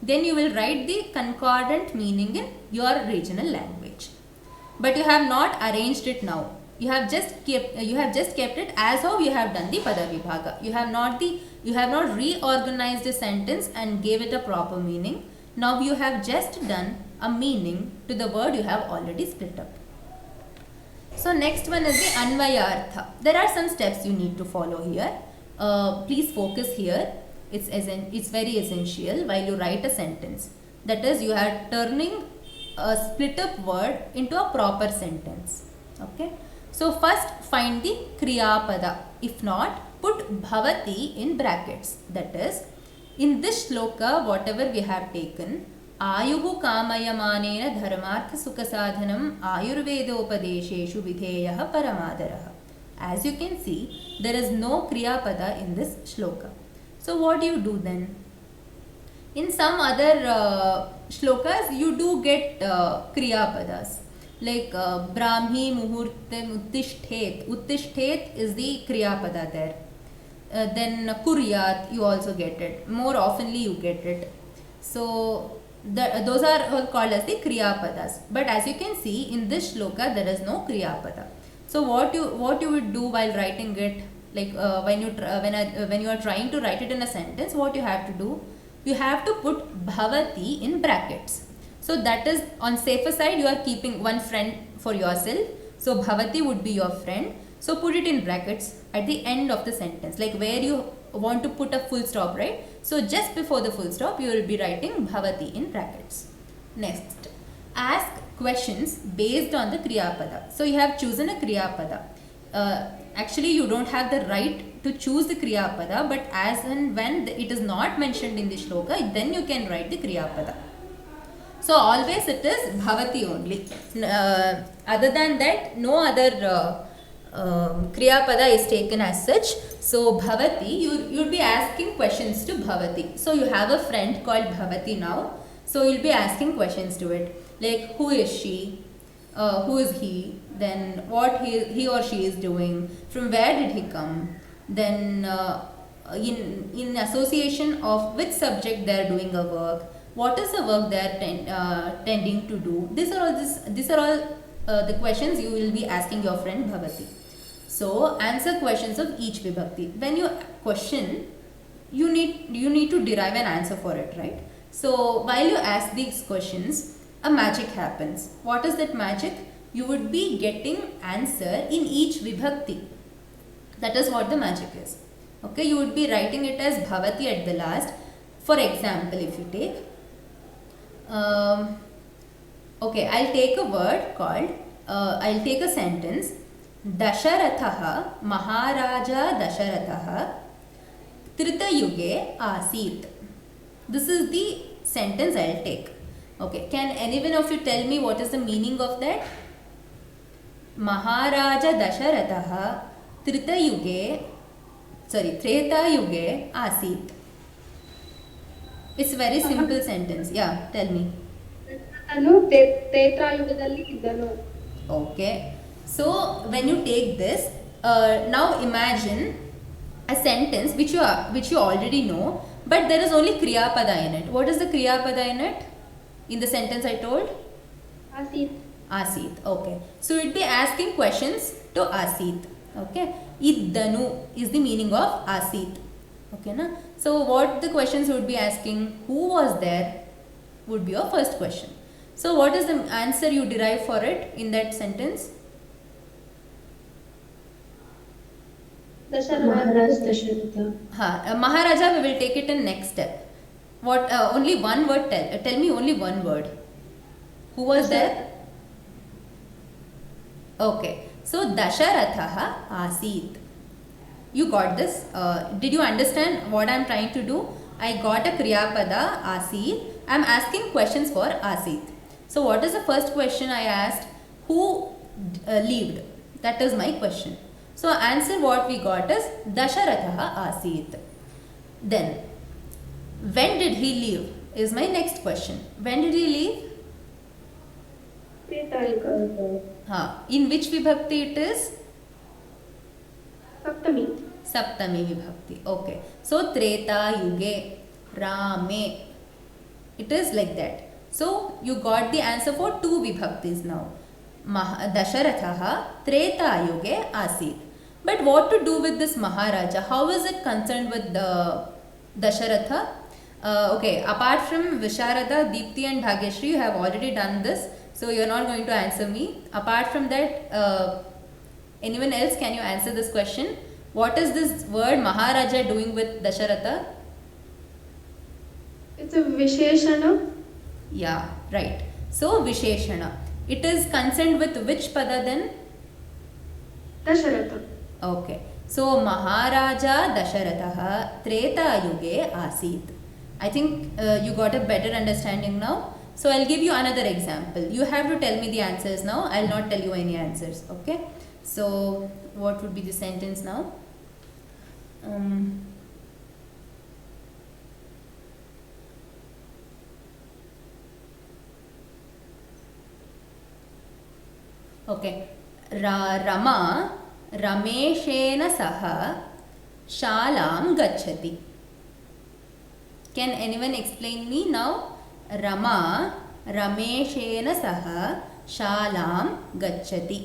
then you will write the concordant meaning in your regional language. But you have not arranged it now. You have just kept it as how you have done the Pada Vibhaga. You have not reorganized the sentence and gave it a proper meaning. Now you have just done a meaning to the word you have already split up. So next one is the Anvaya Artha. There are some steps you need to follow here. Please focus here. It's very essential while you write a sentence. That is, you are turning a split up word into a proper sentence. Okay. So first find the Kriya Pada. If not, put Bhavati in brackets. That is, in this shloka, whatever we have taken, आयुः कामयमानेन धर्मार्थ सुख साधनम आयुर्वेदोपदेशेषु विधेयः परमादरः. As you can see, there is no kriya pada in this shloka. So what do you do then? In some other shlokas, you do get kriya padas, like brahmi muhurtam uttishtet. Uttishtet is the kriya pada there. Then kuryat, you also get it. More oftenly you get it. So those are all called as the kriya padas. But as you can see, in this shloka there is no kriya pada. So what you would do while writing it, like when you are trying to write it in a sentence, what you have to do, you have to put bhavati in brackets. So that is, on safer side, you are keeping one friend for yourself. So bhavati would be your friend. So put it in brackets at the end of the sentence, like where you want to put a full stop, right? So just before the full stop, you will be writing bhavati in brackets. Next, ask questions based on the kriya pada. So you have chosen a kriya pada. Actually, you don't have the right to choose the kriya pada, but as and when it is not mentioned in the shloka, then you can write the kriya pada. So always it is bhavati only. Other than that, no other kriya pada is taken as such. So bhavati, you'll be asking questions to bhavati. So you have a friend called bhavati now. So you'll be asking questions to it, like who is she, who is he, then what he or she is doing, from where did he come, then in association of which subject they are doing a work, what is the work they are tending to do. These are all the questions you will be asking your friend bhavati. So answer questions of each vibhakti. When you question, you need to derive an answer for it, right? So while you ask these questions, a magic happens. What is that magic? You would be getting answer in each vibhakti. That is what the magic is. Okay, you would be writing it as bhavati at the last. For example, if you take okay, I'll take a word called I'll take a sentence. Dasharatha Maharaja Dasharatha Tritayuge Asit. This is the sentence I'll take. Okay, can anyone of you tell me what is the meaning of that? Maharaja Dasharatha Tretayuge Asit. It's a very simple sentence. Yeah, tell me. ತ್ರೇತಾಯುಗದಲ್ಲಿ ಇದ್ದನು. Okay, so when you take this, now imagine a sentence which you already know, but there is only kriya pada in it. What is the kriya pada in it? In the sentence I told? Asit. Okay, so you'd be asking questions to Asit. Okay, iddanu is the meaning of Asit. Okay na? So what the questions you would be asking? Who was there would be your first question. So what is the answer you derive for it in that sentence? Dasharatha. Maharaja, we will take it in next step. What only one word tell me only one word. Who was there? Okay, so Dasharatha Asit. You got this? Did you understand what I am trying to do? I got a kriya pada Asit. I am asking questions for Asit. So what is the first question I asked? Who lived? That is my question. So answer what we got is Dasharatha Asit. Then when did he leave is my next question. When did he leave? In which vibhakti it is? Saptami. Saptami vibhakti. Okay. So Treta Yuge Rame. It is like that. So you got the answer for two vibhaktis now. Dasharatha Treta Yuge Asit. But what to do with this Maharaja? How is it concerned with the Dasharatha? Okay, apart from Visharada, Deepthi and Bhagyashree, you have already done this. So you're not going to answer me. Apart from that, anyone else, can you answer this question? What is this word Maharaja doing with Dasharatha? It's a ವಿಶೇಷಣ. Yeah, right. So Visheshana. It is concerned with which pada then? Dasharatha. Okay. So Maharaja Dasharatha Treta Yuge Asit. I think you got a better understanding now. So I'll give you another example. You have to tell me the answers now. I'll not tell you any answers. Okay. So what would be the sentence now? Okay. Rama Rameshena Saha Shalam Gachati. Can anyone explain me now? Rama Rameshena Saha Shalam Gachati.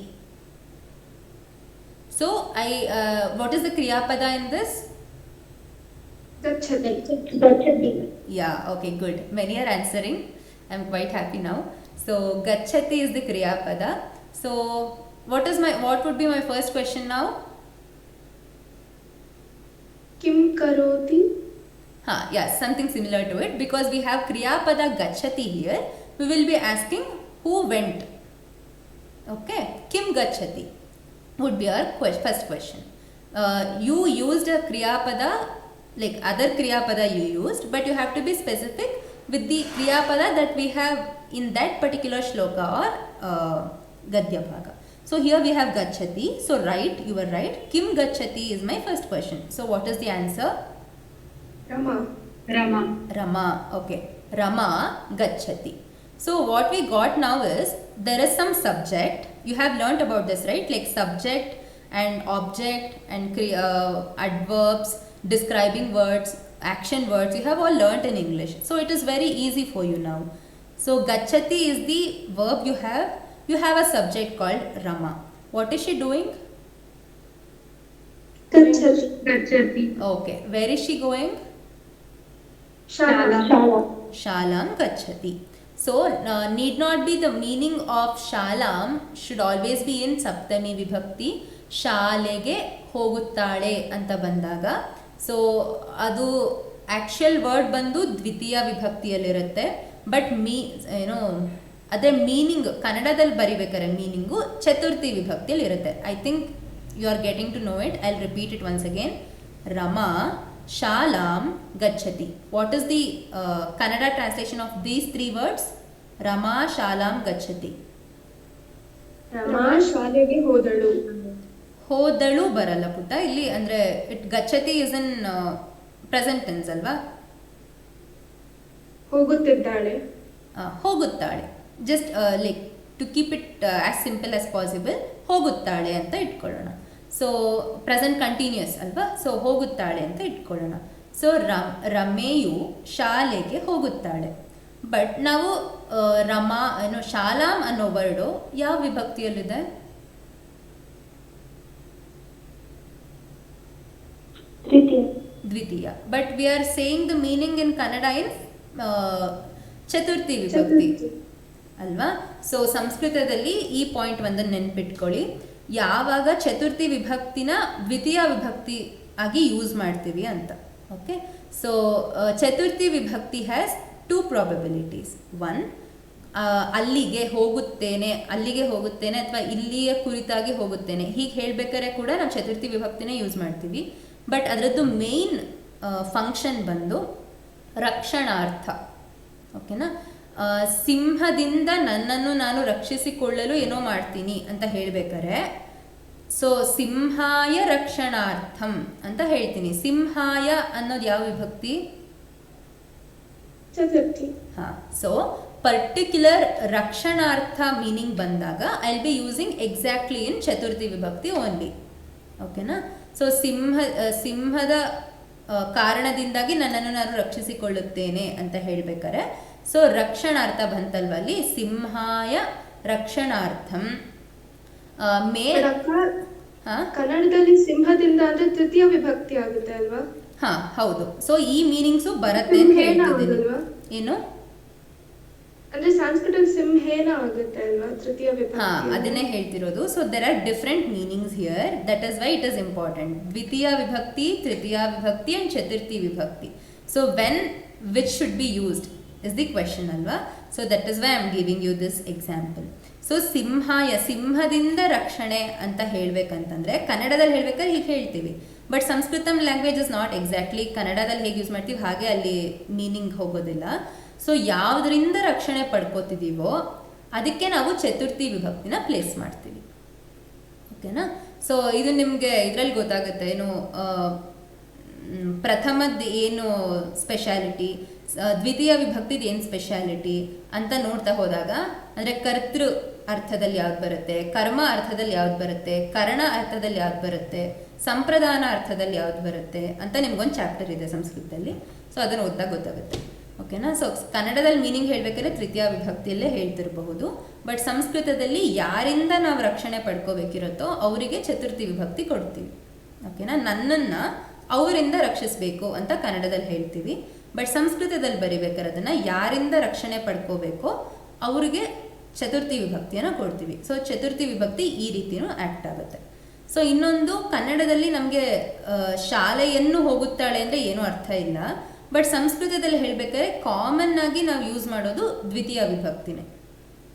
So what is the Kriya Pada in this? ಗಚ್ಚತಿ. Yeah, okay, good. Many are answering. I'm quite happy now. So Gachati is the Kriya Pada. So what would be my first question now? ಕಿಂ ಕರೋತಿ. Yeah, something similar to it, because we have Kriya Pada Gachati here. We will be asking who went. Okay, Kim Gachati would be our first question. You used a Kriya Pada, like other Kriya Pada you used, but you have to be specific with the Kriya Pada that we have in that particular shloka or Gadya Bhaga. So here we have Gachati. So right, you were right. Kim Gachati is my first question. So what is the answer? ರಮ. Rama. Okay. Rama Gachati. So what we got now is there is some subject. You have learnt about this, right? Like subject and object and adverbs, describing words, action words. You have all learnt in English. So it is very easy for you now. So Gachati is the verb you have. You have a subject called Rama. What is she doing? ಗಚ್ಚತಿ. Okay. Where is she going? ಶಾಲಾ. Shalam Gachati. So need not be the meaning of Shalam should always be in Saptami Vibhakti. Shalege ಹೋಗುತ್ತಾಳೆ ಅಂತ ಬಂದಾಗ, so ಅದು actual word ಬಂದು ದ್ವಿತೀಯ ವಿಭಕ್ತಿಯಲ್ಲಿರುತ್ತೆ. But ಅದರ meaning ಕನ್ನಡದಲ್ಲಿ ಬರಿಬೇಕಾರೆ meaning ಚತುರ್ಥಿ ವಿಭಕ್ತಿಯಲ್ಲಿ ಇರುತ್ತೆ. I think you are getting to know it. I will repeat it once again. Rama ಶಾಲಾಂ ಗಚ್ಚತಿ. What is the Kannada translation of these 3 words? Rama ಶಾಲಾಂ ಗಚ್ಚತಿ. ರಮಾ ಶಾಲೆಗೆ ಹೋದಳು. ಹೋದಳು ಬರಲ್ಲ ಪುಟ್ಟ ಇಲ್ಲಿ, ಅಂದರೆ ಇಟ್ ಗಚ್ಚತಿ ಇಸ್ ಇನ್ ಪ್ರೆಸೆಂಟ್ ಟೆನ್ಸ್ ಅಲ್ವಾ? ಹೋಗುತ್ತಿದ್ದಾಳೆ. ಹೋಗುತ್ತಾಳೆ. Just like to keep it as simple as possible, ಹೋಗುತ್ತಾಳೆ ಅಂತ ಇಟ್ಕೊಳ್ಳೋಣ. ಸೊ ಪ್ರೆಸೆಂಟ್ ಕಂಟಿನ್ಯೂಸ್ ಅಲ್ವಾ? ಸೊ ಹೋಗುತ್ತಾಳೆ ಅಂತ ಇಟ್ಕೊಳ್ಳೋಣ. ಸೊ ರಮೆಯು ಶಾಲೆಗೆ ಹೋಗುತ್ತಾಳೆ. ಬಟ್ ನಾವು ರಮಾ ಶಾಲಾಂ ಅನ್ನೋ ವರ್ಡು ಯಾವ ವಿಭಕ್ತಿಯಲ್ಲಿದೆ? ದ್ವಿತೀಯ. But we are saying the meaning in Kannada in ಚತುರ್ಥಿ ವಿಭಕ್ತಿ ಅಲ್ವಾ? ಸೊ ಸಂಸ್ಕೃತದಲ್ಲಿ ಈ ಪಾಯಿಂಟ್ ಒಂದನ್ನು ನೆನ್ಪಿಟ್ಕೊಳ್ಳಿ. ಯಾವಾಗ ಚತುರ್ಥಿ ವಿಭಕ್ತಿನ ದ್ವಿತೀಯ ವಿಭಕ್ತಿ ಆಗಿ ಯೂಸ್ ಮಾಡ್ತೀವಿ ಅಂತ. ಓಕೆ, ಸೊ ಚತುರ್ಥಿ ವಿಭಕ್ತಿ ಹ್ಯಾಸ್ 2 probabilities. 1, ಅಲ್ಲಿಗೆ ಹೋಗುತ್ತೇನೆ, ಅಲ್ಲಿಗೆ ಹೋಗುತ್ತೇನೆ ಅಥವಾ ಇಲ್ಲಿಯ ಕುರಿತಾಗಿ ಹೋಗುತ್ತೇನೆ ಹೀಗೆ ಹೇಳ್ಬೇಕಾದ್ರೆ ಕೂಡ ನಾವು ಚತುರ್ಥಿ ವಿಭಕ್ತಿನೇ ಯೂಸ್ ಮಾಡ್ತೀವಿ. ಬಟ್ ಅದರದ್ದು ಮೇನ್ ಫಂಕ್ಷನ್ ಬಂದು ರಕ್ಷಣಾರ್ಥ. ಓಕೆನಾ? ಸಿಂಹದಿಂದ ನನ್ನನ್ನು ನಾನು ರಕ್ಷಿಸಿಕೊಳ್ಳಲು ಏನೋ ಮಾಡ್ತೀನಿ ಅಂತ ಹೇಳ್ಬೇಕಾರೆ ಸೊ ಸಿಂಹಾಯ ರಕ್ಷಣಾರ್ಥಂ ಅಂತ ಹೇಳ್ತೀನಿ. ಸಿಂಹಾಯ ಅನ್ನೋದು ಯಾವ ವಿಭಕ್ತಿ? ಚತುರ್ಥಿ. ಹಾಂ, ಸೊ ಪರ್ಟಿಕ್ಯುಲರ್ ರಕ್ಷಣಾರ್ಥ ಮೀನಿಂಗ್ ಬಂದಾಗ I will be using exactly ಇನ್ ಚತುರ್ಥಿ ವಿಭಕ್ತಿ ಓನ್ಲಿ. ಓಕೆನಾ? ಸೊ ಸಿಂಹದ ಕಾರಣದಿಂದಾಗಿ ನನ್ನನ್ನು ನಾನು ರಕ್ಷಿಸಿಕೊಳ್ಳುತ್ತೇನೆ ಅಂತ ಹೇಳ್ಬೇಕಾರೆ ಸೊ ರಕ್ಷಣಾರ್ಥ ಬಂತಲ್ವ ಅಲ್ಲಿ, ಸಿಂಹಾಯ ರಕ್ಷಣಾರ್ಥಂ ಕನ್ನಡದಲ್ಲಿ ಸಿಂಹದಿಂದ ಅಂದ್ರೆ ತೃತೀಯ ವಿಭಕ್ತಿ ಆಗುತ್ತೆ ಅಲ್ವಾ? ಹಾ ಹೌದು. ಸೊ ಈ ಮೀನಿಂಗ್ಸು ಬರುತ್ತೆ ಅಂತ ಹೇಳ್ತಿದ್ದೀನಿ. ಏನು ಅಂದ್ರೆ ಸಂಸ್ಕೃತ ಸಿಂಹೇನ ಆಗುತ್ತೆ ಅಲ್ವಾ ತೃತೀಯ ವಿಭಕ್ತಿ? ಹಾ, ಅದನ್ನೇ ಹೇಳ್ತಿರೋದು. So there are different meanings here, that is why it is important. ದ್ವಿತೀಯ ವಿಭಕ್ತಿ, ತೃತೀಯ ವಿಭಕ್ತಿ ಅಂಡ್ ಚತುರ್ಥಿ ವಿಭಕ್ತಿ. So when which should be used is the question ಅಲ್ವಾ? So that is why I am giving you this example. So ಸಿಂಹಾಯ, ಸಿಂಹದಿಂದ ರಕ್ಷಣೆ ಅಂತ ಹೇಳ್ಬೇಕಂತಂದ್ರೆ ಕನ್ನಡದಲ್ಲಿ ಹೇಳ್ಬೇಕಾದ್ರೆ ಹೀಗೆ ಹೇಳ್ತೀವಿ. But Samskritam language is not exactly ಕನ್ನಡದಲ್ಲಿ ಹೇಗೆ ಯೂಸ್ ಮಾಡ್ತೀವಿ ಹಾಗೆ ಅಲ್ಲಿ ಮೀನಿಂಗ್ ಹೋಗೋದಿಲ್ಲ. ಸೊ ಯಾವುದರಿಂದ ರಕ್ಷಣೆ ಪಡ್ಕೋತಿದ್ದೀವೋ ಅದಕ್ಕೆ ನಾವು ಚತುರ್ಥಿ ವಿಭಕ್ತಿನ ಪ್ಲೇಸ್ ಮಾಡ್ತೀವಿ. ಓಕೆನಾ? ಸೊ ಇದು ನಿಮಗೆ ಇದರಲ್ಲಿ ಗೊತ್ತಾಗುತ್ತೆ ಏನು ಪ್ರಥಮದ ಏನು ಸ್ಪೆಷಾಲಿಟಿ, ದ್ವಿತೀಯ ವಿಭಕ್ತಿದ ಏನು ಸ್ಪೆಷಾಲಿಟಿ ಅಂತ ನೋಡ್ತಾ ಹೋದಾಗ ಅಂದರೆ ಕರ್ತೃ ಅರ್ಥದಲ್ಲಿ ಯಾವ್ದು ಬರುತ್ತೆ, ಕರ್ಮ ಅರ್ಥದಲ್ಲಿ ಯಾವ್ದು ಬರುತ್ತೆ, ಕರ್ಣ ಅರ್ಥದಲ್ಲಿ ಯಾವ್ದು ಬರುತ್ತೆ, ಸಂಪ್ರದಾನ ಅರ್ಥದಲ್ಲಿ ಯಾವ್ದು ಬರುತ್ತೆ ಅಂತ ನಿಮ್ಗೊಂದು ಚಾಪ್ಟರ್ ಇದೆ ಸಂಸ್ಕೃತದಲ್ಲಿ. ಸೊ ಅದನ್ನು ಓದಿದಾಗ ಗೊತ್ತಾಗುತ್ತೆ. ಓಕೆನಾ? ಸೊ ಕನ್ನಡದಲ್ಲಿ ಮೀನಿಂಗ್ ಹೇಳಬೇಕಾದ್ರೆ ತೃತೀಯ ವಿಭಕ್ತಿಯಲ್ಲೇ ಹೇಳ್ತಿರಬಹುದು. ಬಟ್ ಸಂಸ್ಕೃತದಲ್ಲಿ ಯಾರಿಂದ ನಾವು ರಕ್ಷಣೆ ಪಡ್ಕೋಬೇಕಿರುತ್ತೋ ಅವರಿಗೆ ಚತುರ್ಥಿ ವಿಭಕ್ತಿ ಕೊಡ್ತೀವಿ. ಓಕೆನಾ? ನನ್ನನ್ನು ಅವರಿಂದ ರಕ್ಷಿಸಬೇಕು ಅಂತ ಕನ್ನಡದಲ್ಲಿ ಹೇಳ್ತೀವಿ. ಬಟ್ ಸಂಸ್ಕೃತದಲ್ಲಿ ಬರಿಬೇಕಾದ್ರೆ ಅದನ್ನು ಯಾರಿಂದ ರಕ್ಷಣೆ ಪಡ್ಕೋಬೇಕೋ ಅವ್ರಿಗೆ ಚತುರ್ಥಿ ವಿಭಕ್ತಿಯನ್ನು ಕೊಡ್ತೀವಿ. ಸೊ ಚತುರ್ಥಿ ವಿಭಕ್ತಿ ಈ ರೀತಿಯೂ ಆ್ಯಕ್ಟ್ ಆಗುತ್ತೆ. ಸೊ ಇನ್ನೊಂದು, ಕನ್ನಡದಲ್ಲಿ ನಮಗೆ ಶಾಲೆಯನ್ನು ಹೋಗುತ್ತಾಳೆ ಅಂದರೆ ಏನೂ ಅರ್ಥ ಇಲ್ಲ. ಬಟ್ ಸಂಸ್ಕೃತದಲ್ಲಿ ಹೇಳಬೇಕಾದ್ರೆ ಕಾಮನ್ ಆಗಿ ನಾವು ಯೂಸ್ ಮಾಡೋದು ದ್ವಿತೀಯ ವಿಭಕ್ತಿನೇ.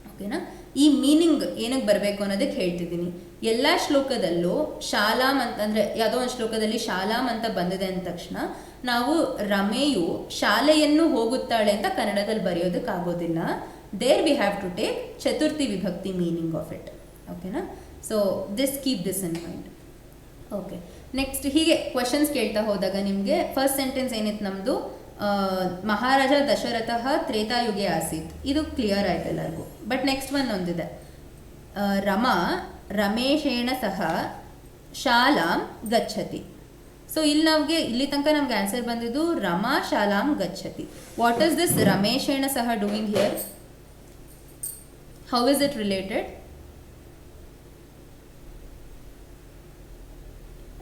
ಓಕೆನಾ? ಈ ಮೀನಿಂಗ್ ಏನಕ್ಕೆ ಬರಬೇಕು ಅನ್ನೋದಕ್ಕೆ ಹೇಳ್ತಿದ್ದೀನಿ. ಎಲ್ಲ ಶ್ಲೋಕದಲ್ಲೂ ಶಾಲಾಮ್ ಅಂತ ಅಂದರೆ ಯಾವುದೋ ಒಂದು ಶ್ಲೋಕದಲ್ಲಿ ಶಾಲಾಮ್ ಅಂತ ಬಂದಿದೆ ಅಂದ ತಕ್ಷಣ ನಾವು ರಮೆಯು ಶಾಲೆಯನ್ನು ಹೋಗುತ್ತಾಳೆ ಅಂತ ಕನ್ನಡದಲ್ಲಿ ಬರೆಯೋದಕ್ಕಾಗೋದಿಲ್ಲ. There we have to take ಚತುರ್ಥಿ ವಿಭಕ್ತಿ ಮೀನಿಂಗ್ ಆಫ್ ಇಟ್. ಓಕೆನಾ? So this keep this in mind. Okay, next ಹೀಗೆ ಕ್ವಶನ್ಸ್ ಕೇಳ್ತಾ ಹೋದಾಗ ನಿಮಗೆ ಫಸ್ಟ್ ಸೆಂಟೆನ್ಸ್ ಏನಿತ್ತು ನಮ್ಮದು, ಮಹಾರಾಜ ದಶರಥಃ ತ್ರೇತಾಯುಗೆ ಆಸೀತ್, ಇದು ಕ್ಲಿಯರ್ ಆಯ್ತು ಎಲ್ಲರಿಗೂ. ಬಟ್ ನೆಕ್ಸ್ಟ್ ಒನ್ ಒಂದಿದೆ, ರಮಾ ರಮೇಶೇಣ ಸಹ ಶಾಲಾಂ ಗಚ್ಚತಿ. ಸೊ ಇಲ್ಲಿ ತನಕ ನಮ್ಗೆ ಆನ್ಸರ್ ಬಂದಿದ್ದು ರಮಾ ಶಾಲಾಂ ಗಚ್ಚತಿ. ವಾಟ್ ಇಸ್ ದಿಸ್ ರಮೇಶೇಣ ಸಹ doing here? How is it related?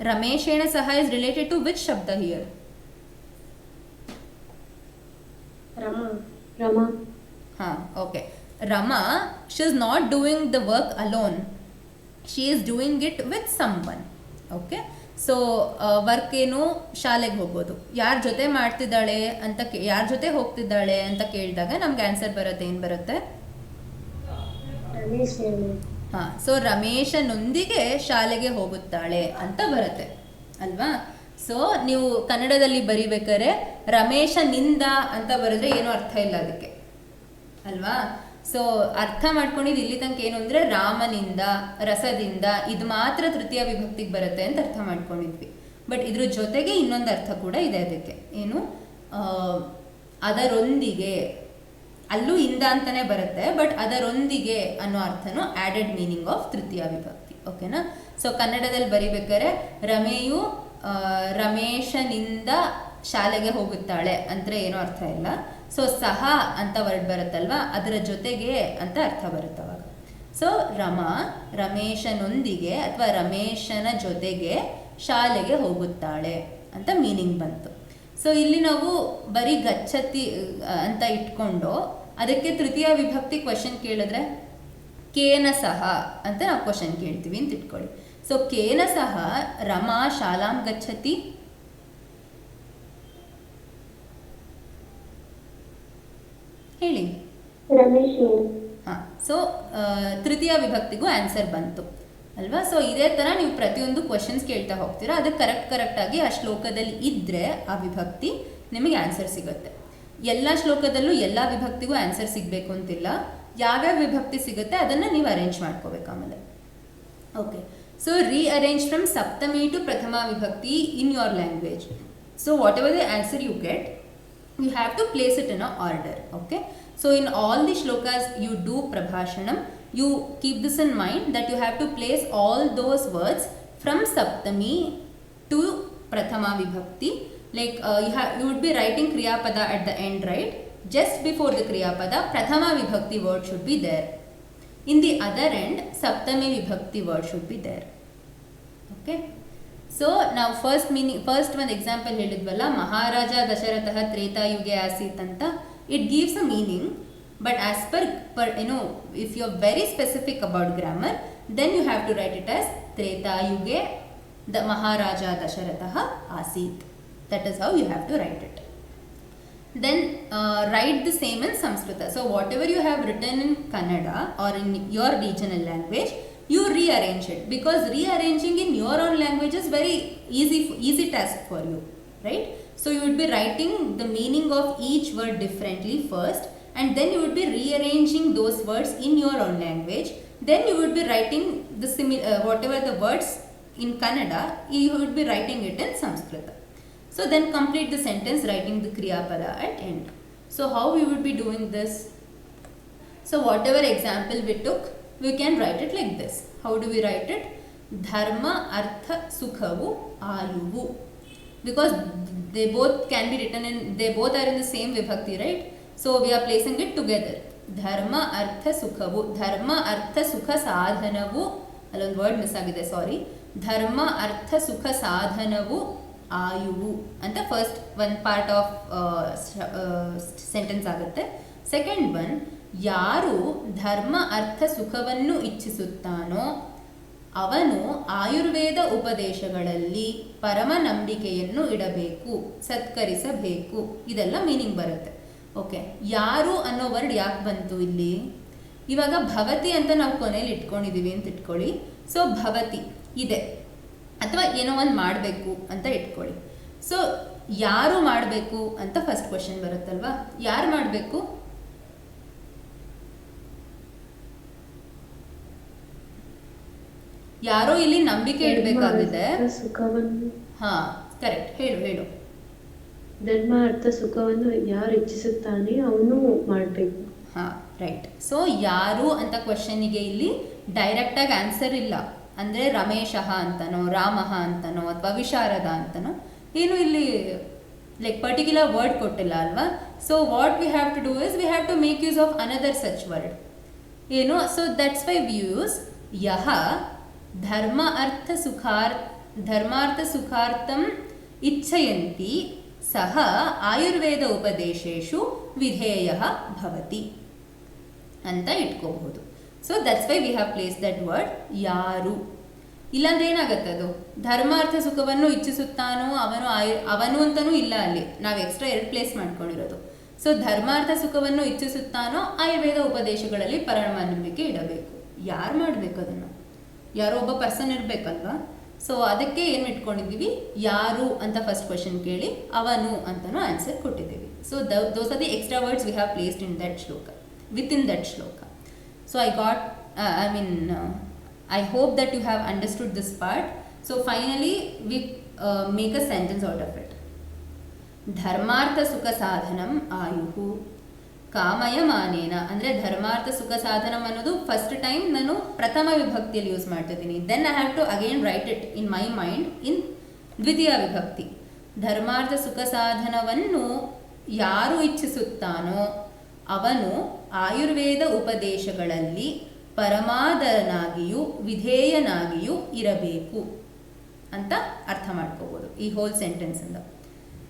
Rameshena Saha is related to which Shabda here? Rama. Okay. Rama, she is not doing the work alone. She is doing it with someone. Okay. So work ಏನು, ಶಾಲೆಗೆ ಹೋಗೋದು, ಯಾರ ಜೊತೆ ಮಾಡ್ತಿದ್ದಾಳೆ ಅಂತ ಯಾರ ಜೊತೆ ಹೋಗ್ತಿದ್ದಾಳೆ ಅಂತ ಕೇಳಿದಾಗ ನಮ್ಗೆ ಆನ್ಸರ್ ಬರುತ್ತೆ. ಏನು ಬರುತ್ತೆ? ಹಾಂ, ಸೊ ರಮೇಶನೊಂದಿಗೆ ಶಾಲೆಗೆ ಹೋಗುತ್ತಾಳೆ ಅಂತ ಬರುತ್ತೆ ಅಲ್ವಾ? ಸೊ ನೀವು ಕನ್ನಡದಲ್ಲಿ ಬರಿಬೇಕಾದ್ರೆ ರಮೇಶನಿಂದ ಅಂತ ಬರೆದ್ರೆ ಏನೂ ಅರ್ಥ ಇಲ್ಲ ಅದಕ್ಕೆ ಅಲ್ವಾ? ಸೊ ಅರ್ಥ ಮಾಡ್ಕೊಂಡಿದ್ದು ಇಲ್ಲಿ ತನಕ ಏನು ಅಂದರೆ ರಾಮನಿಂದ, ರಸದಿಂದ, ಇದು ಮಾತ್ರ ತೃತೀಯ ವಿಭಕ್ತಿಗೆ ಬರುತ್ತೆ ಅಂತ ಅರ್ಥ ಮಾಡ್ಕೊಂಡಿದ್ವಿ. ಬಟ್ ಇದ್ರ ಜೊತೆಗೆ ಇನ್ನೊಂದು ಅರ್ಥ ಕೂಡ ಇದೆ ಅದಕ್ಕೆ. ಏನು? ಅದರೊಂದಿಗೆ, ಅಲ್ಲೂ ಇಂದ ಅಂತಲೇ ಬರುತ್ತೆ, ಬಟ್ ಅದರೊಂದಿಗೆ ಅನ್ನೋ ಅರ್ಥನೂ ಆ್ಯಡೆಡ್ ಮೀನಿಂಗ್ ಆಫ್ ತೃತೀಯ ವಿಭಕ್ತಿ. ಓಕೆನಾ? ಸೊ ಕನ್ನಡದಲ್ಲಿ ಬರಿಬೇಕಾದ್ರೆ ರಮೆಯು ರಮೇಶನಿಂದ ಶಾಲೆಗೆ ಹೋಗುತ್ತಾಳೆ ಅಂದರೆ ಏನೂ ಅರ್ಥ ಇಲ್ಲ. ಸೊ ಸಹ ಅಂತ ವರ್ಡ್ ಬರುತ್ತಲ್ವ, ಅದರ ಜೊತೆಗೆ ಅಂತ ಅರ್ಥ ಬರುತ್ತೆ ಅವಾಗ. ಸೊ ರಮಾ ರಮೇಶನೊಂದಿಗೆ ಅಥವಾ ರಮೇಶನ ಜೊತೆಗೆ ಶಾಲೆಗೆ ಹೋಗುತ್ತಾಳೆ ಅಂತ ಮೀನಿಂಗ್ ಬಂತು. ಸೊ ಇಲ್ಲಿ ನಾವು ಬರೀ ಗಚ್ಚತಿ ಅಂತ ಇಟ್ಕೊಂಡು ಅದಕ್ಕೆ ತೃತೀಯ ವಿಭಕ್ತಿ ಕ್ವಶನ್ ಕೇಳಿದ್ರೆ ಕೇನ ಸಹ ಅಂತ ನಾವು ಕ್ವಶನ್ ಕೇಳ್ತೀವಿ ಅಂತ ಇಟ್ಕೊಳ್ಳಿ. ಸೊ ಕೇನ ಸಹ ರಮಾ ಶಾಲಾಂ ಗಚ್ಚತಿ? ಹೇಳಿ. ರಮೇಶ್. ಹಾಂ, ಸೊ ತೃತೀಯ ವಿಭಕ್ತಿಗೂ ಆನ್ಸರ್ ಬಂತು ಅಲ್ವಾ? ಸೊ ಇದೇ ಥರ ನೀವು ಪ್ರತಿಯೊಂದು ಕ್ವಶನ್ಸ್ ಕೇಳ್ತಾ ಹೋಗ್ತೀರಾ, ಅದು ಕರೆಕ್ಟಾಗಿ ಆ ಶ್ಲೋಕದಲ್ಲಿ ಇದ್ದರೆ ಆ ವಿಭಕ್ತಿ ನಿಮಗೆ ಆನ್ಸರ್ ಸಿಗುತ್ತೆ. ಎಲ್ಲ ಶ್ಲೋಕದಲ್ಲೂ ಎಲ್ಲ ವಿಭಕ್ತಿಗೂ ಆನ್ಸರ್ ಸಿಗಬೇಕು ಅಂತಿಲ್ಲ. ಯಾವ್ಯಾವ ವಿಭಕ್ತಿ ಸಿಗುತ್ತೆ ಅದನ್ನು ನೀವು ಅರೇಂಜ್ ಮಾಡ್ಕೋಬೇಕು ಆಮೇಲೆ. Okay, So rearrange from Saptami to Prathama Vibhakti in your language. So whatever the answer you get, you have to place it in a order. Okay. So in all the shlokas you do Prabhashanam, you keep this in mind that you have to place all those words from Saptami to Prathama Vibhakti. Like you would be writing Kriya Pada at the end, right? Just before the Kriya Pada, Prathama Vibhakti word should be there. In the other end, Saptami Vibhakti word should be there. Okay. So now first one example helidvalla, Maharaja Dasharatha Treta Yuge Asit anta. It gives a meaning, but as per if you are very specific about grammar, then you have to write it as Treta Yuge the Maharaja Dasharatha Asit. That is how you have to write it. Then write the same in Sanskrita. So whatever you have written in Kannada or in your regional language, you rearrange it, because rearranging in your own language is very easy task for you, right? So you would be writing the meaning of each word differently first, and then you would be rearranging those words in your own language. Then you would be writing the whatever the words in Kannada, you would be writing it in Sanskrita. So then complete the sentence writing the Kriya Pada at end. So how we would be doing this? So whatever example we took, we can write it like this. How do we write it? Dharma Artha Sukhavu Ayuvu. Because they both can be written in, they both are in the same Vibhakti, right? So we are placing it together. Dharma Artha Sukhavu. Dharma Artha Sukha Sadhanavu. Allon word miss agide, sorry. Dharma Artha Sukha Sadhanavu Ayuvu anta first one part of sentence ಆಗುತ್ತೆ. Second one, ಯಾರು ಧರ್ಮ ಅರ್ಥ ಸುಖವನ್ನು ಇಚ್ಛಿಸುತ್ತಾನೋ ಅವನು ಆಯುರ್ವೇದ ಉಪದೇಶಗಳಲ್ಲಿ ಪರಮ ನಂಬಿಕೆಯನ್ನು ಇಡಬೇಕು, ಸತ್ಕರಿಸಬೇಕು. ಇದೆಲ್ಲ ಮೀನಿಂಗ್ ಬರುತ್ತೆ. ಓಕೆ, ಯಾರು ಅನ್ನೋ ವರ್ಡ್ ಯಾಕೆ ಬಂತು ಇಲ್ಲಿ? ಇವಾಗ ಭವತಿ ಅಂತ ನಾವು ಕೊನೆಯಲ್ಲಿ ಇಟ್ಕೊಂಡಿದ್ದೀವಿ ಅಂತ ಇಟ್ಕೊಳ್ಳಿ. ಸೊ ಭವತಿ ಇದೆ, ಅಥವಾ ಏನೋ ಒಂದು ಮಾಡಬೇಕು ಅಂತ ಇಟ್ಕೊಳ್ಳಿ. ಸೊ ಯಾರು ಮಾಡಬೇಕು ಅಂತ ಫಸ್ಟ್ ಕ್ವಶನ್ ಬರುತ್ತಲ್ವಾ? ಯಾರು ಮಾಡಬೇಕು? ಯಾರೋ ಇಲ್ಲಿ ನಂಬಿಕೆ ಇಡಬೇಕಾಗಿದೆ. ಹಾ, ಕರೆಕ್ಟ್, ಹೇಳು. ಧರ್ಮ ಅರ್ಥ ಸುಖವನ್ನು ಯಾರು ಇಚ್ಛಿಸುತ್ತಾನೆ ಅವನು ಮಾಡಬೇಕು. ಹಾ, ರೈಟ್. ಸೊ ಯಾರು ಅಂತ ಕ್ವಶನಿಗೆ ಇಲ್ಲಿ ಡೈರೆಕ್ಟ್ ಆಗಿ ಆನ್ಸರ್ ಇಲ್ಲ. ಅಂದರೆ ರಮೇಶಃ ಅಂತನೋ, ರಾಮಃ ಅಂತನೋ, ಅಥವಾ ವಿಶಾರದ ಅಂತನೋ ಏನು ಇಲ್ಲಿ ಲೈಕ್ ಪರ್ಟಿಕ್ಯುಲರ್ ವರ್ಡ್ ಕೊಟ್ಟಿಲ್ಲ ಅಲ್ವಾ? So what we have to do is we have to make use of another such word. ಏನು? So that's why we use ಯಹ ಧರ್ಮಾರ್ಥ ಸುಖಾರ್ಥಂ ಇಚ್ಛಯಂತಿ ಸಹ ಆಯುರ್ವೇದ ಉಪದೇಶೇಷು ವಿಧೇಯಃ ಭವತಿ ಅಂತ ಇಟ್ಕೋಬಹುದು. So that's why we have place that word ಯಾರು. ಇಲ್ಲಾಂದ್ರೆ ಏನಾಗುತ್ತೆ, ಅದು ಧರ್ಮಾರ್ಥ ಸುಖವನ್ನು ಇಚ್ಛಿಸುತ್ತಾನೋ ಅವನು ಅಂತನೂ ಇಲ್ಲ, ಅಲ್ಲಿ ನಾವು ಎಕ್ಸ್ಟ್ರಾ 2 ಪ್ಲೇಸ್ ಮಾಡ್ಕೊಂಡಿರೋದು. ಸೊ ಧರ್ಮಾರ್ಥ ಸುಖವನ್ನು ಇಚ್ಛಿಸುತ್ತಾನೋ ಆಯುರ್ವೇದ ಉಪದೇಶಗಳಲ್ಲಿ ಪರಮ ನಂಬಿಕೆ ಇಡಬೇಕು. ಯಾರು ಮಾಡಬೇಕು ಅದನ್ನು? ಯಾರೋ ಒಬ್ಬ ಪರ್ಸನ್ ಇರಬೇಕಲ್ವಾ? ಸೊ ಅದಕ್ಕೆ ಏನು ಇಟ್ಕೊಂಡಿದ್ದೀವಿ? ಯಾರು ಅಂತ ಫಸ್ಟ್ ಕ್ವಶನ್ ಕೇಳಿ ಅವನು ಅಂತನೂ ಆನ್ಸರ್ ಕೊಟ್ಟಿದ್ದೀವಿ. So those are the extra words V have placed in that ಶ್ಲೋಕ, ವಿತ್ ಇನ್ ದಟ್ ಶ್ಲೋಕ. So I hope that you have understood this part. So finally we make a sentence out of it. Dharmartha sukha sadhanam ayuhu ಕಾಮಯಮಾನೇನ. ಅಂದರೆ ಧರ್ಮಾರ್ಥ ಸುಖ ಸಾಧನಂ ಅನ್ನೋದು first time ನಾನು ಪ್ರಥಮ ವಿಭಕ್ತಿಯಲ್ಲಿ ಯೂಸ್ ಮಾಡ್ತಿದ್ದೀನಿ. Then I have to again write it in my mind in ದ್ವಿತೀಯ ವಿಭಕ್ತಿ. ಧರ್ಮಾರ್ಥ ಸುಖ ಸಾಧನವನ್ನು ಯಾರು ಇಚ್ಛಿಸುತ್ತಾನೋ ಅವನು ಆಯುರ್ವೇದ ಉಪದೇಶಗಳಲ್ಲಿ ಪರಮಾದರನಾಗಿಯೂ ವಿಧೇಯನಾಗಿಯೂ ಇರಬೇಕು ಅಂತ ಅರ್ಥ ಮಾಡ್ಕೋಬೋದು ಈ ಹೋಲ್ ಸೆಂಟೆನ್ಸಿಂದ.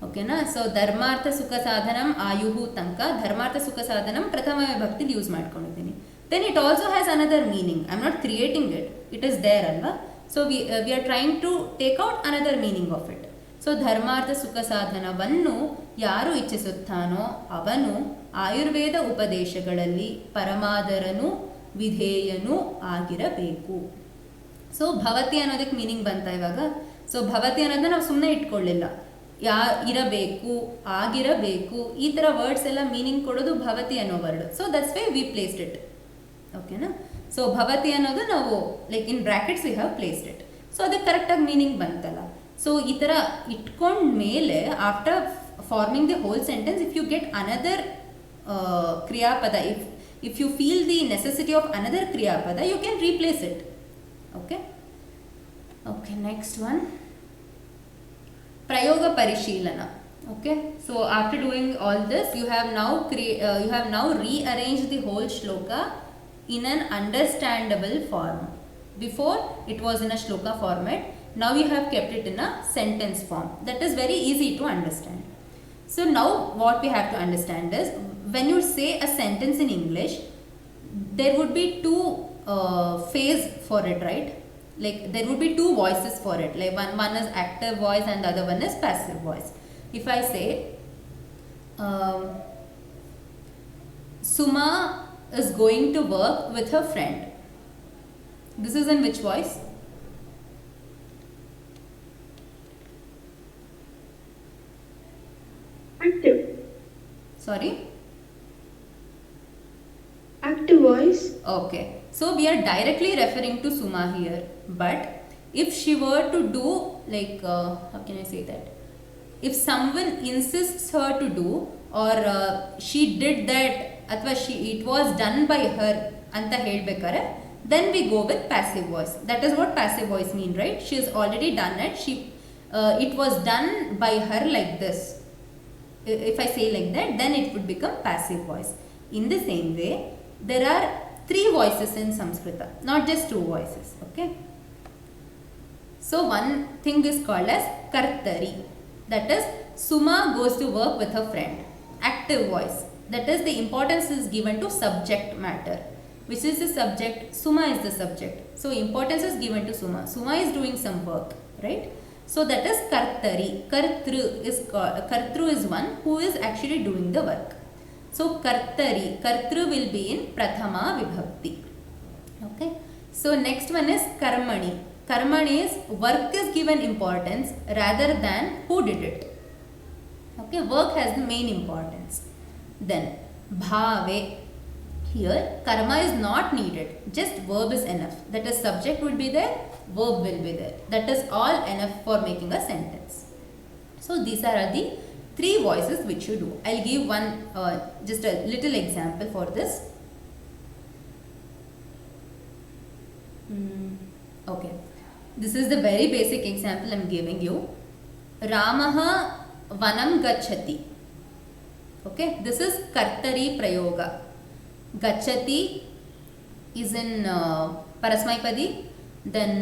ಓಕೆನಾ? ಸೊ ಧರ್ಮಾರ್ಥ ಸುಖ ಸಾಧನಂ ಆಯುಹು ತನಕ ಧರ್ಮಾರ್ಥ ಸುಖ ಸಾಧನಂ ಪ್ರಥಮ ವಿಭಕ್ತಿಲಿ ಯೂಸ್ ಮಾಡ್ಕೊಂಡಿದ್ದೀನಿ. Then it also has another meaning. I am not creating it, it is there ಅಲ್ವಾ? So we are trying to take out another meaning of it. So ಧರ್ಮಾರ್ಥ ಸುಖ ಸಾಧನವನ್ನು ಯಾರು ಇಚ್ಛಿಸುತ್ತಾನೋ ಅವನು ಆಯುರ್ವೇದ ಉಪದೇಶಗಳಲ್ಲಿ ಪರಮಾದರನು ವಿಧೇಯನೂ ಆಗಿರಬೇಕು. ಸೊ ಭವತಿ ಅನ್ನೋದಕ್ಕೆ ಮೀನಿಂಗ್ ಬಂತ ಇವಾಗ. ಸೊ ಭವತಿ ಅನ್ನೋದನ್ನ ನಾವು ಸುಮ್ಮನೆ ಇಟ್ಕೊಳ್ಳಿಲ್ಲ, ಇರಬೇಕು, ಆಗಿರಬೇಕು, ಈ ಥರ ವರ್ಡ್ಸ್ ಎಲ್ಲ ಮೀನಿಂಗ್ ಕೊಡೋದು ಭವತಿ ಅನ್ನೋ word. So that's why we placed it. ಓಕೆನಾ? ಸೊ ಭವತಿ ಅನ್ನೋದು ನಾವು like in brackets we have placed it. So ಅದಕ್ಕೆ ಕರೆಕ್ಟಾಗಿ ಮೀನಿಂಗ್ ಬಂತಲ್ಲ. ಸೊ ಈ ಥರ ಇಟ್ಕೊಂಡ್ಮೇಲೆ after forming the whole sentence if you get another ಕ್ರಿಯಾಪದ, if you feel the necessity of another kriyapada, you can replace it. Okay, next one, prayoga parishilana. Okay, so after doing all this, you have now rearranged the whole shloka in an understandable form. Before it was in a shloka format, now you have kept it in a sentence form that is very easy to understand. So now what we have to understand is, when you say a sentence in English, there would be two phase for it, right? Like there would be two voices for it. Like one is active voice and the other one is passive voice. If I say Suma is going to work with her friend, this is in which voice? Active. Sorry? Active voice. Okay, so we are directly referring to Suma here, but if she were to do like how can I say that, if someone insists her to do, or she did that, athwa it was done by her anta helbekare, then we go with passive voice. That is what passive voice mean, right? She has already done it, it was done by her like this. If I say like that, then it would become passive voice. In the same way, there are three voices in Sanskrita, not just two voices. Okay, so one thing is called as kartari, that is Suma goes to work with her friend. Active voice, that is the importance is given to subject matter. Which is the subject? Suma is the subject, so importance is given to Suma. Suma is doing some work, right? So that is kartari. Kartru is one who is actually doing the work. So kartru will be in prathama vibhakti. Okay, so next one is karmani. Karmani is work is given importance rather than who did it. Okay, work has the main importance. Then bhave, here karma is not needed, just verb is enough. That is subject will be there, verb will be there. That is all enough for making a sentence. So these are the three voices which you do. I'll give one just a little example for this. Okay, this is the very basic example I'm giving you. Ramaha vanam gacchati. Okay, this is kartari prayoga. Gacchati is in parasmaipadi, then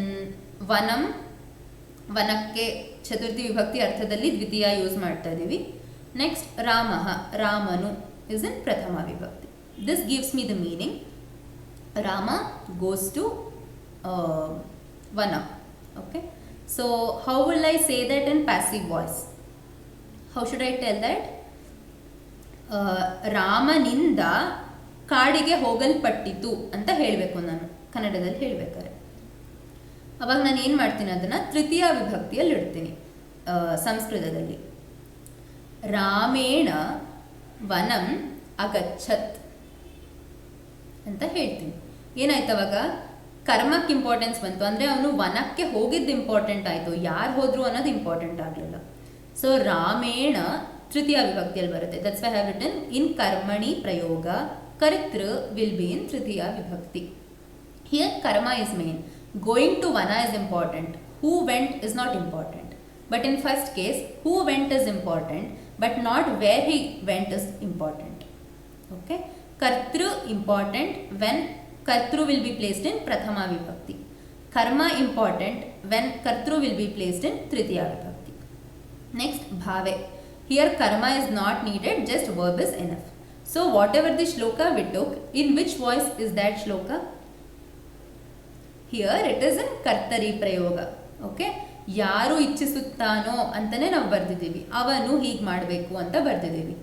vanam, ವನಕ್ಕೆ ಚತುರ್ಥಿ ವಿಭಕ್ತಿ ಅರ್ಥದಲ್ಲಿ ದ್ವಿತೀಯ use ಮಾಡ್ತಾ ಇದ್ದೀವಿ. Next ರಾಮಃ, ರಾಮನು is in ಪ್ರಥಮ ವಿಭಕ್ತಿ. This gives me the meaning Rama goes to ವನ. Okay, so how will I say that in passive voice? How should I tell that? ರಾಮನಿಂದ ಕಾಡಿಗೆ ಹೋಗಲ್ಪಟ್ಟಿತು ಅಂತ ಹೇಳಬೇಕು ನಾನು ಕನ್ನಡದಲ್ಲಿ ಹೇಳಬೇಕಾದ್ರೆ. ಅವಾಗ ನಾನು ಏನು ಮಾಡ್ತೀನಿ, ಅದನ್ನು ತೃತೀಯ ವಿಭಕ್ತಿಯಲ್ಲಿ ಇಡ್ತೀನಿ ಸಂಸ್ಕೃತದಲ್ಲಿ. ರಾಮೇಣ ವನಂ ಅಗಚ್ಚತ್ ಅಂತ ಹೇಳ್ತೀನಿ. ಏನಾಯ್ತು ಅವಾಗ? ಕರ್ಮಕ್ಕೆ ಇಂಪಾರ್ಟೆನ್ಸ್ ಬಂತು, ಅಂದರೆ ಅವನು ವನಕ್ಕೆ ಹೋಗಿದ್ದು ಇಂಪಾರ್ಟೆಂಟ್ ಆಯಿತು, ಯಾರು ಹೋದ್ರು ಅನ್ನೋದು ಇಂಪಾರ್ಟೆಂಟ್ ಆಗಲಿಲ್ಲ. ಸೊ ರಾಮೇಣ ತೃತೀಯ ವಿಭಕ್ತಿಯಲ್ಲಿ ಬರುತ್ತೆ. That's why have written in ಕರ್ಮಣಿ ಪ್ರಯೋಗ ಕರ್ತೃ ವಿಲ್ ಬಿ ಇನ್ ತೃತೀಯ ವಿಭಕ್ತಿ. ಹಿಯರ್ ಕರ್ಮ is main. Going to Vana is important, who went is not important. But in first case, who went is important, but not where he went is important. Okay, Kartru important when Kartru will be placed in Prathama Vibhakti. Karma important when Kartru will be placed in Tritiya Vibhakti. Next, Bhave. Here karma is not needed, just verb is enough. So whatever the shloka we took, in which voice is that shloka? Here it is in ಕರ್ತರಿ ಪ್ರಯೋಗ. Okay, ಯಾರು ಇಚ್ಛಿಸುತ್ತಾನೋ ಅಂತಲೇ ನಾವು ಬರೆದಿದ್ದೀವಿ, ಅವನು ಹೀಗೆ ಮಾಡಬೇಕು ಅಂತ ಬರೆದಿದ್ದೀವಿ.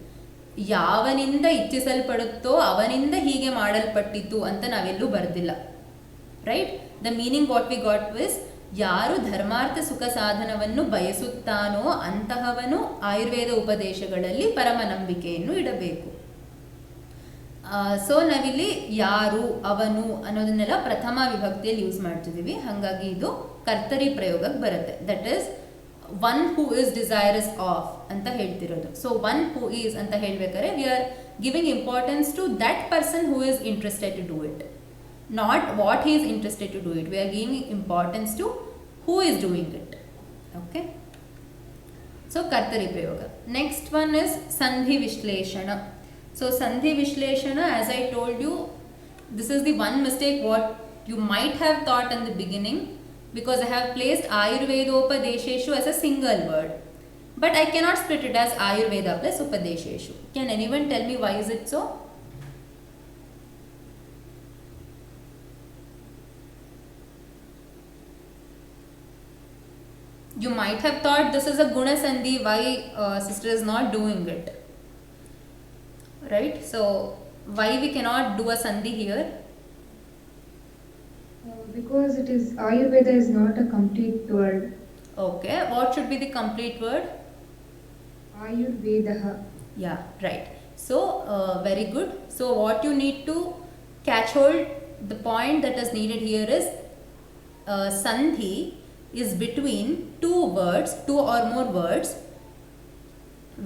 ಯಾವನಿಂದ ಇಚ್ಛಿಸಲ್ಪಡುತ್ತೋ ಅವನಿಂದ ಹೀಗೆ ಮಾಡಲ್ಪಟ್ಟಿತು ಅಂತ ನಾವೆಲ್ಲೂ ಬರೆದಿಲ್ಲ, right? The meaning what we got with, ಯಾರು ಧರ್ಮಾರ್ಥ ಸುಖ ಸಾಧನವನ್ನು ಬಯಸುತ್ತಾನೋ ಅಂತಹವನು ಆಯುರ್ವೇದ ಉಪದೇಶಗಳಲ್ಲಿ ಪರಮ ನಂಬಿಕೆಯನ್ನು ಇಡಬೇಕು. ಸೊ ನಾವಿಲ್ಲಿ ಯಾರು, ಅವನು ಅನ್ನೋದನ್ನೆಲ್ಲ ಪ್ರಥಮ ವಿಭಕ್ತಿಯಲ್ಲಿ ಯೂಸ್ ಮಾಡ್ತಿದ್ದೀವಿ, ಹಾಗಾಗಿ ಇದು ಕರ್ತರಿ ಪ್ರಯೋಗಕ್ಕೆ ಬರುತ್ತೆ. That is one who is desires of ಅಂತ ಹೇಳ್ತಿರೋದು. ಸೊ ಒನ್ ಹೂ ಈಸ್ ಅಂತ ಹೇಳ್ಬೇಕಾದ್ರೆ we are giving importance to that person who is interested to do it, not what he is interested to do it. We are giving importance to who is doing it. Okay, so kartari prayoga. Next one is sandhi vishleshana. So sandhi vishleshana, as I told you, this is the one mistake what you might have thought in the beginning, because I have placed ayurvedopadesheshu as a single word, but I cannot split it as ayurveda plus upadesheshu. Can anyone tell me why is it so? You might have thought this is a guna sandhi, why sister is not doing it, right? So why we cannot do a sandhi here? Because it is Ayurveda is not a complete word. Okay, what should be the complete word? Ayurvedaha. Yeah, right. So very good. So what you need to catch hold, the point that is needed here is sandhi is between two words, two or more words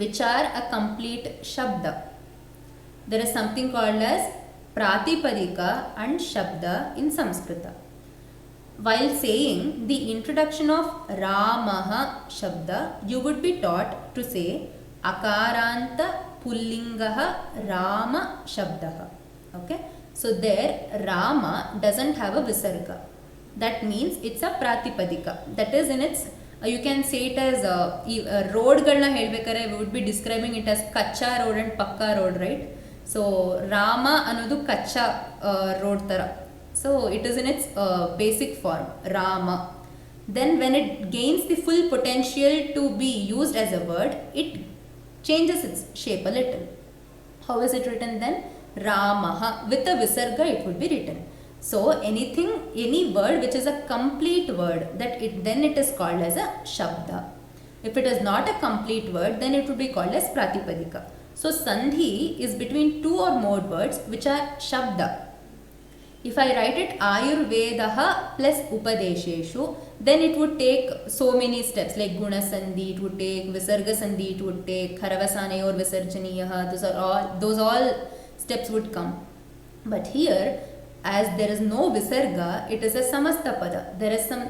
which are a complete shabda. There is something called as pratipadika and shabda in Sanskrita. While saying the introduction of Ramaha shabda, you would be taught to say akaranta pullingaha Rama shabdaha. Okay, so there Rama doesn't have a visarga. That means it's a pratipadika. That is in its, you can say it as road galna helbekare we would be describing it as kacha road and pakka road, right? So Rama anodu kacha road tara. So it is in its basic form, Rama. Then when it gains the full potential to be used as a word, it changes its shape a little. How is it written then? Ramaha. With a visarga it would be written. So anything, any word which is a complete word, that it then it is called as a shabda. If it is not a complete word, then it would be called as pratipadika. So sandhi is between two or more words which are shabda. If I write it ayurvedaha plus upadesheshu, then it would take so many steps, like guna sandhi, it would take visarga sandhi, it would take haravasane or visarjaniyaha, those all steps would come. But here, as there is no visarga, it is a samasta pada. There is some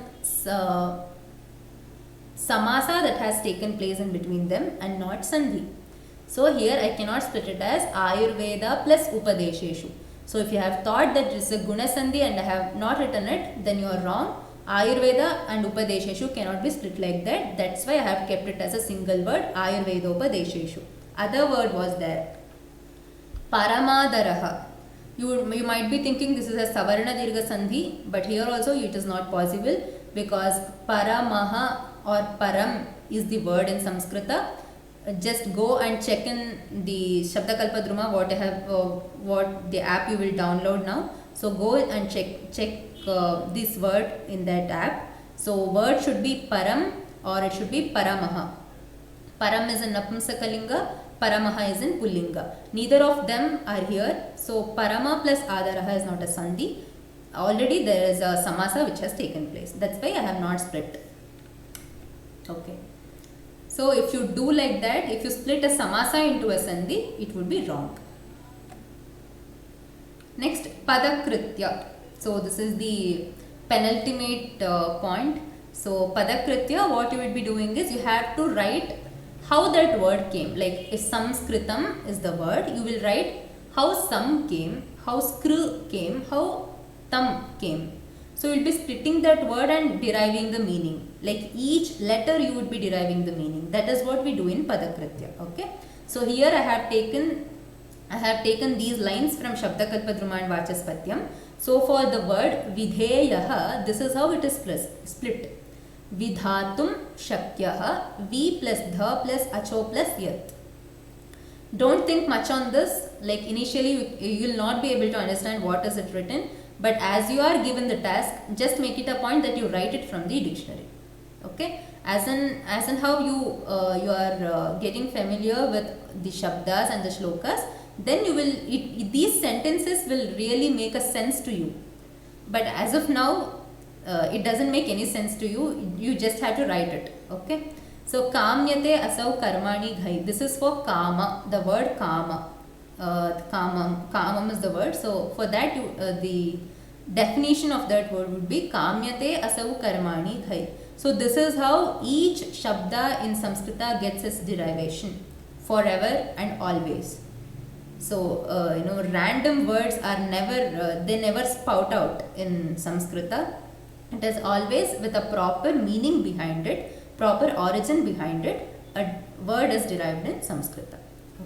samasa that has taken place in between them and not sandhi. So here I cannot split it as ayurveda plus upadesheshu. So if you have thought that it is a guna sandhi and I have not written it, then you are wrong. Ayurveda and upadesheshu cannot be split like that. That's why I have kept it as a single word, ayurveda upadesheshu. Other word was there, paramadaraha. You might be thinking this is a savarna dirgha sandhi, but here also it is not possible, because paramaha or param is the word in Sanskrita. Just go and check in the Shabdakalpadruma, what the app you will download now. So go and check this word in that app. So word should be param or it should be paramaha. Param is in Napumsakalinga, paramaha is in Pullinga. Neither of them are here. So parama plus adaraha is not a sandhi. Already there is a samasa which has taken place. That's why I have not split. Okay. So if you do like that, if you split a samasa into a sandhi, it would be wrong. Next, padakritya. So this is the penultimate point. So padakritya, what you will be doing is you have to write how that word came. Like if Sanskritam is the word, you will write how sam came, how skr came, how tam came. So you will be splitting that word and deriving the meaning. Like each letter you would be deriving the meaning. That is what we do in Padakritya. Okay. So here I have taken these lines from Shabdakalpadruma and Vachaspatyam. So for the word Vidheyaha, this is how it is split. Vidhatum Shakyaha, V plus Dha plus Acho plus Yat. Don't think much on this. Like initially you will not be able to understand what is it written. But as you are given the task, just make it a point that you write it from the dictionary. Okay, as in how you are getting familiar with the shabdas and the shlokas, then you will, these sentences will really make a sense to you. But as of now, it doesn't make any sense to you. You just have to write it. Okay. So kamyate asau karmani ghai. This is for kama. The word kama. Kamam is the word. So for that, the definition of that word would be kamyate asau karmani ghai. So this is how each shabda in Samskrita gets its derivation. Forever and always. So, random words are never, they never spout out in Samskrita. It is always with a proper meaning behind it, proper origin behind it, a word is derived in Samskrita.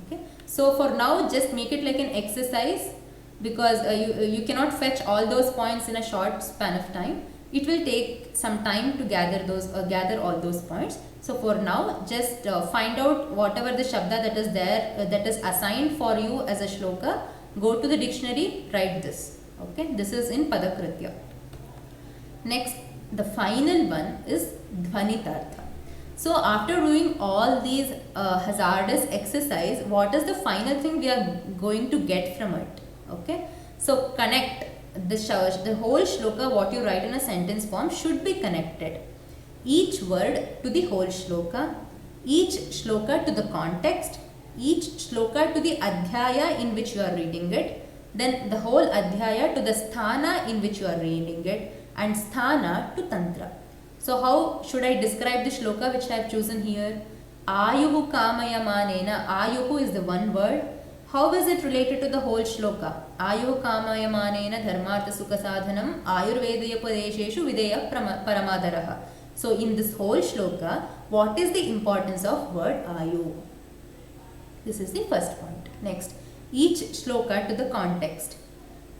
Okay. So, for now, just make it like an exercise, because you cannot fetch all those points in a short span of time. It will take some time to gather all those points. So for now, just find out whatever the shabda that is there, that is assigned for you as a shloka. Go to the dictionary, write this. Okay, this is in Padakritya. Next, the final one is Dhvanitartha. So after doing all these hazardous exercise, what is the final thing we are going to get from it? Okay, so connect the whole shloka, what you write in a sentence form should be connected. Each word to the whole shloka, each shloka to the context, each shloka to the adhyaya in which you are reading it, then the whole adhyaya to the sthana in which you are reading it, and sthana to tantra. So how should I describe the shloka which I have chosen here? Ayuhu kamayamanena. Ayuhu is the one word. How is it related to the whole shloka? Ayuhu kamayamanena dharmartha sukha sadhanam ayurvedaya padesheshu videya paramadaraha. So in this whole shloka, what is the importance of word ayu? This is the first point. Next, each shloka to the context.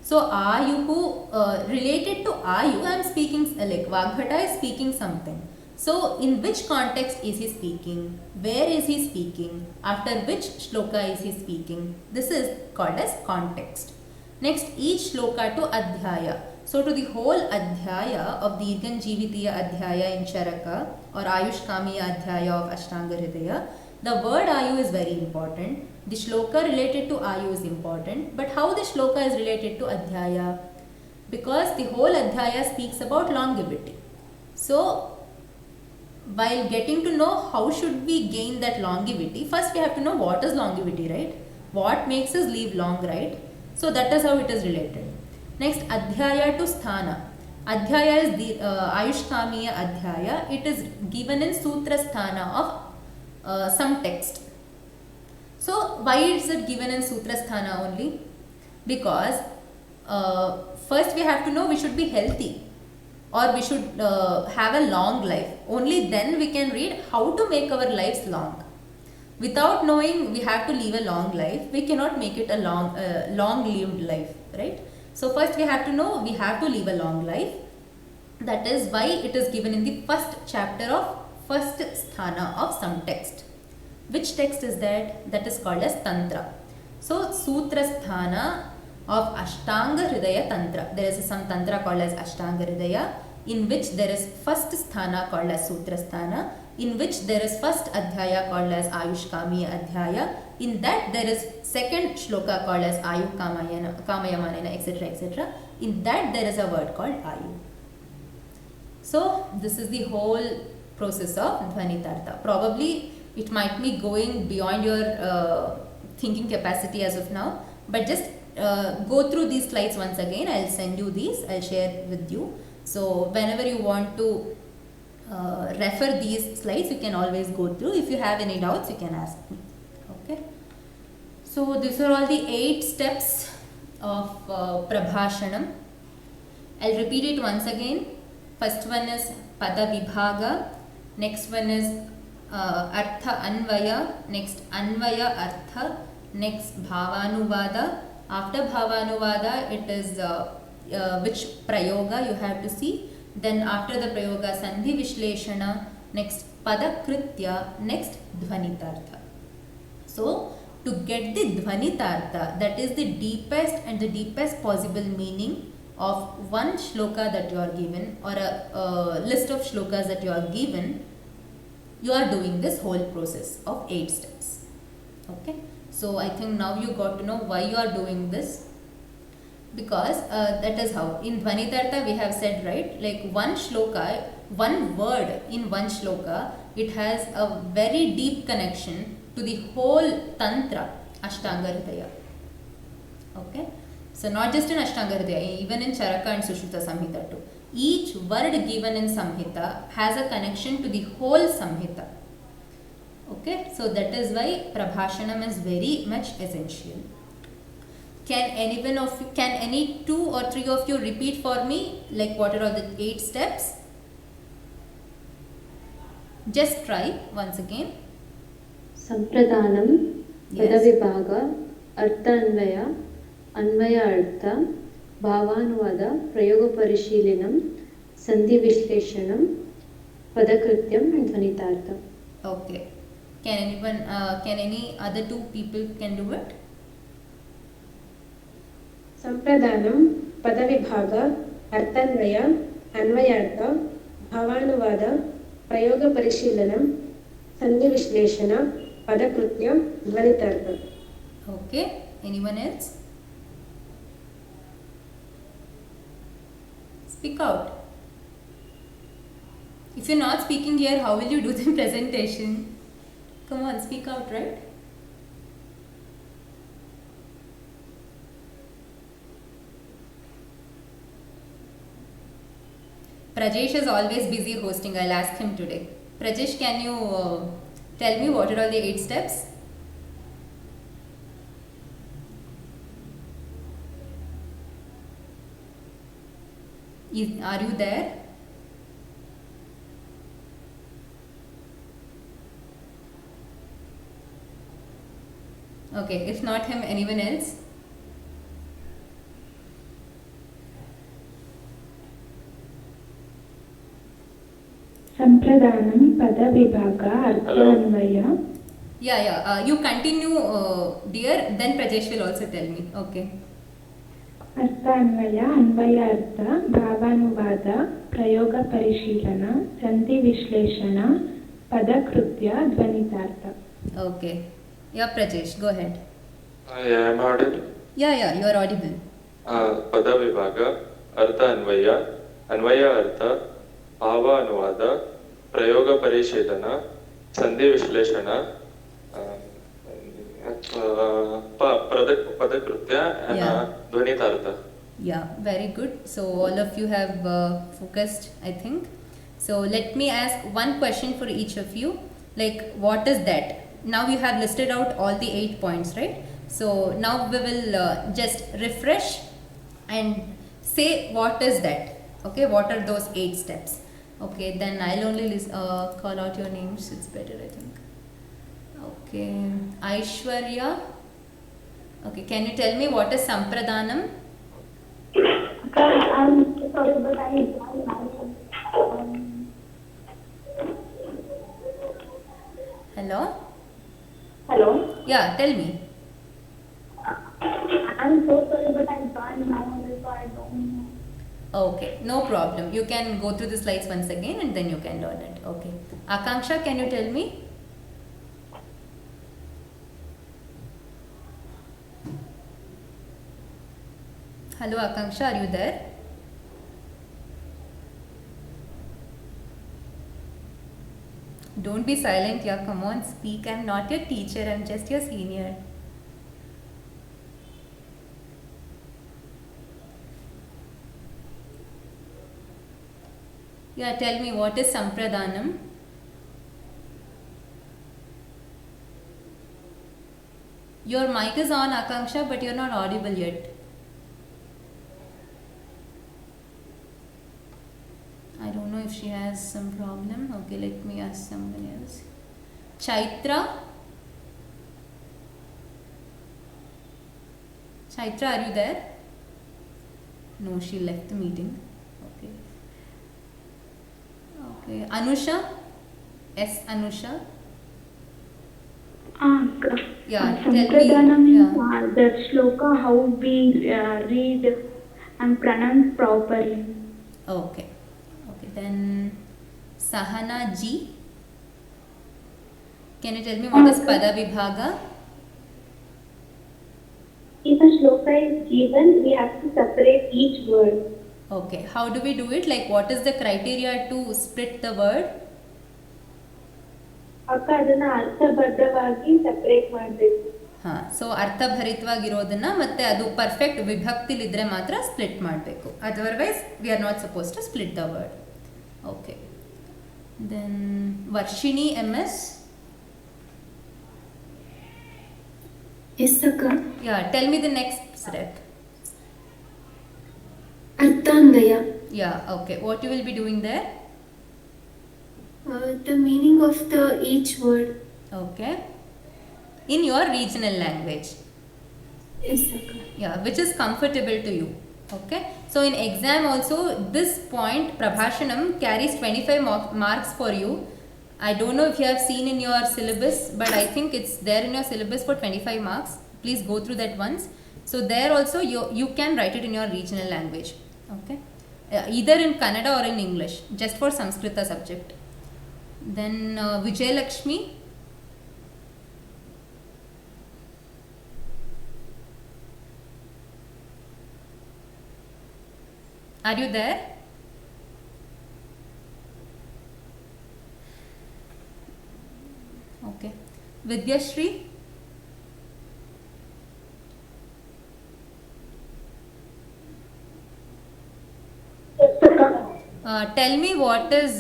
So ayuhu, related to ayu, I am speaking, like Vagbhata is speaking something. So in which context is he speaking? Where is he speaking? After which shloka is he speaking? This is called as context. Next, each shloka to adhyaya. So to the whole adhyaya of Dirghan Jivitiya adhyaya in Charaka or Ayush Kamiya adhyaya of Ashtanga Hridaya, the word ayu is very important. The shloka related to ayu is important. But how the shloka is related to adhyaya? Because the whole adhyaya speaks about longevity. So while getting to know how should we gain that longevity, first we have to know what is longevity, right? What makes us live long, right? So that is how it is related. Next, adhyaya to sthana. Adhyaya is the Ayush Kamiya adhyaya. It is given in sutra sthana of some text. So why is it given in sutra sthana only? Because first we have to know we should be healthy, or we should have a long life. Only then we can read how to make our lives long. Without knowing we have to live a long life, we cannot make it a long-lived life, right? So first we have to know we have to live a long life. That is why it is given in the first chapter of first sthana of some text. Which text is that? That is called as Tantra. So Sutra Sthana of Ashtanga Hridaya Tantra. There is some Tantra called as Ashtanga Hridaya, in which there is first Sthana called as Sutra Sthana, in which there is first Adhyaya called as Ayush Kamiya Adhyaya. In that there is second shloka called as Ayu Kamayamanena, etc. etc. In that there is a word called Ayu. So this is the whole process of Dhvanitartha. Probably it might be going beyond your thinking capacity as of now, but just go through these slides once again. I'll send you these, I'll share with you. So whenever you want to refer these slides, you can always go through. If you have any doubts, you can ask me. Okay. So these are all the 8 steps of Prabhashanam. I'll repeat it once again. First one is Pada Vibhaga. Next one is Artha Anvaya. Next Anvaya Artha. Next Bhavanuvada. After Bhavanuvada, it is which Prayoga you have to see. Then after the Prayoga, Sandhi Vishleshana. Next Pada Kritya. Next Dhvanitartha. So to get the Dhvanitartha, that is the deepest possible meaning of one shloka that you are given, or a list of shlokas that you are given, you are doing this whole process of 8 steps. Okay. So I think now you got to know why you are doing this, because that is how in Dhvanitartha we have said, right, like one shloka, one word in one shloka, it has a very deep connection to the whole tantra Ashtanga Hridaya. Okay, so not just in Ashtanga Hridaya, even in Charaka and Sushruta Samhita too. Each word given in Samhita has a connection to the whole Samhita. Okay, so that is why Prabhashanam is very much essential. Can any 2 or 3 of you repeat for me, like what are all the 8 steps? Just try once again. Sampradanam, Yes. Padavibhaga, Artha Anvaya, Anvaya Artha, Bhavanuvada, Prayoga Parishilinam, Sandhi Vishleshanam, Padakrityam and Dhvanitartha. Okay. Can any other 2 people can do it? Sampradanam, Padavibhaga, Arthanvaya, Anvayartha, Bhavanuvada, Prayoga Parishilanam, Sandhi Vishleshana, Padakritya, Dhvanitartha. Okay. Anyone else? Speak out. If you're not speaking here, how will you do the presentation? Come on, speak out, right? Prajesh is always busy hosting. I'll ask him today. Prajesh, can you tell me what are all the 8 steps? Are you there? Okay, if not him, anyone else? Sampradanam, Padavibhaga, Arthanvaya. You continue, dear, then Prajesh will also tell me. Okay. Arthanvaya, Anvayartha, Bhavanuvada, Prayoga Parishilana, Sandhi Vishleshana, Padakritya, Dhvanitartha. Okay. Yeah, Prajesh, go ahead. I am audible. Yeah, you are audible. Padavibhaga, Artha Anvaya, Anvaya Artha, Bhava Anuvada, Prayoga Parishilana, Sandhi Vishleshana, Padakritya and Yeah. Dhvanitartha. Yeah, very good. So all of you have focused, I think. So let me ask one question for each of you. Like, what is that? Now you have listed out all the 8 points, right? So now we will just refresh and say what is that. Okay, what are those 8 steps? Okay, then I'll only call out your names. It's better, I think. Okay, Aishwarya. Okay, can you tell me what is Sampradanam? I'm sorry, but I Hello? Hello. Yeah, tell me. I'm so sorry, but I can't now, so I don't know. Okay, no problem. You can go through the slides once again and then you can learn it. Okay. Akanksha, can you tell me? Hello, Akanksha, are you there? Don't be silent, yeah, come on, speak. I'm not your teacher, I'm just your senior. Yeah, tell me, what is Sampradanam? Your mic is on, Akanksha, but you're not audible yet. I don't know if she has some problem. Okay, let me ask someone else. Chaitra? Chaitra, are you there? No, she left the meeting. Okay. Okay. Anusha? Yes, Anusha? Yeah, tell me. Sampradanam Yeah. is the shloka how we read and pronounce properly. Okay. Okay, then Sahana Ji. Can you tell me what is Pada Vibhaga? if a shloka is given, we have to separate each word. Okay, how do we do it? Like, what is the criteria to split the word? ಅಕ್ಕ ಅದನ್ನ ಅರ್ಥಬದ್ಧವಾಗಿ separate ಮಾಡಬೇಕು. ಹಾಂ, so ಅರ್ಥಭರಿತವಾಗಿರೋದನ್ನ ಮತ್ತೆ ಅದು perfect ವಿಭಕ್ತಿಲಿದ್ರೆ ಮಾತ್ರ split ಮಾಡಬೇಕು. Otherwise we are not suppose to split the word. Okay, then Varshini MS. Yes, Akka. Yeah, tell me the next step. Arthanvaya. Yeah, okay. What you will be doing there? The meaning of the each word. Okay. In your regional language. Yes, Akka. Yeah, which is comfortable to you. Okay. So in exam also, this point, Prabhashanam, carries 25 marks for you. I don't know if you have seen in your syllabus, but I think it's there in your syllabus for 25 marks. Please go through that once. So there also you can write it in your regional language. Okay. Either in Kannada or in English, just for Sanskrita subject. Then Vijay Lakshmi. Are you there? Okay. Vidyashri. Tell me what is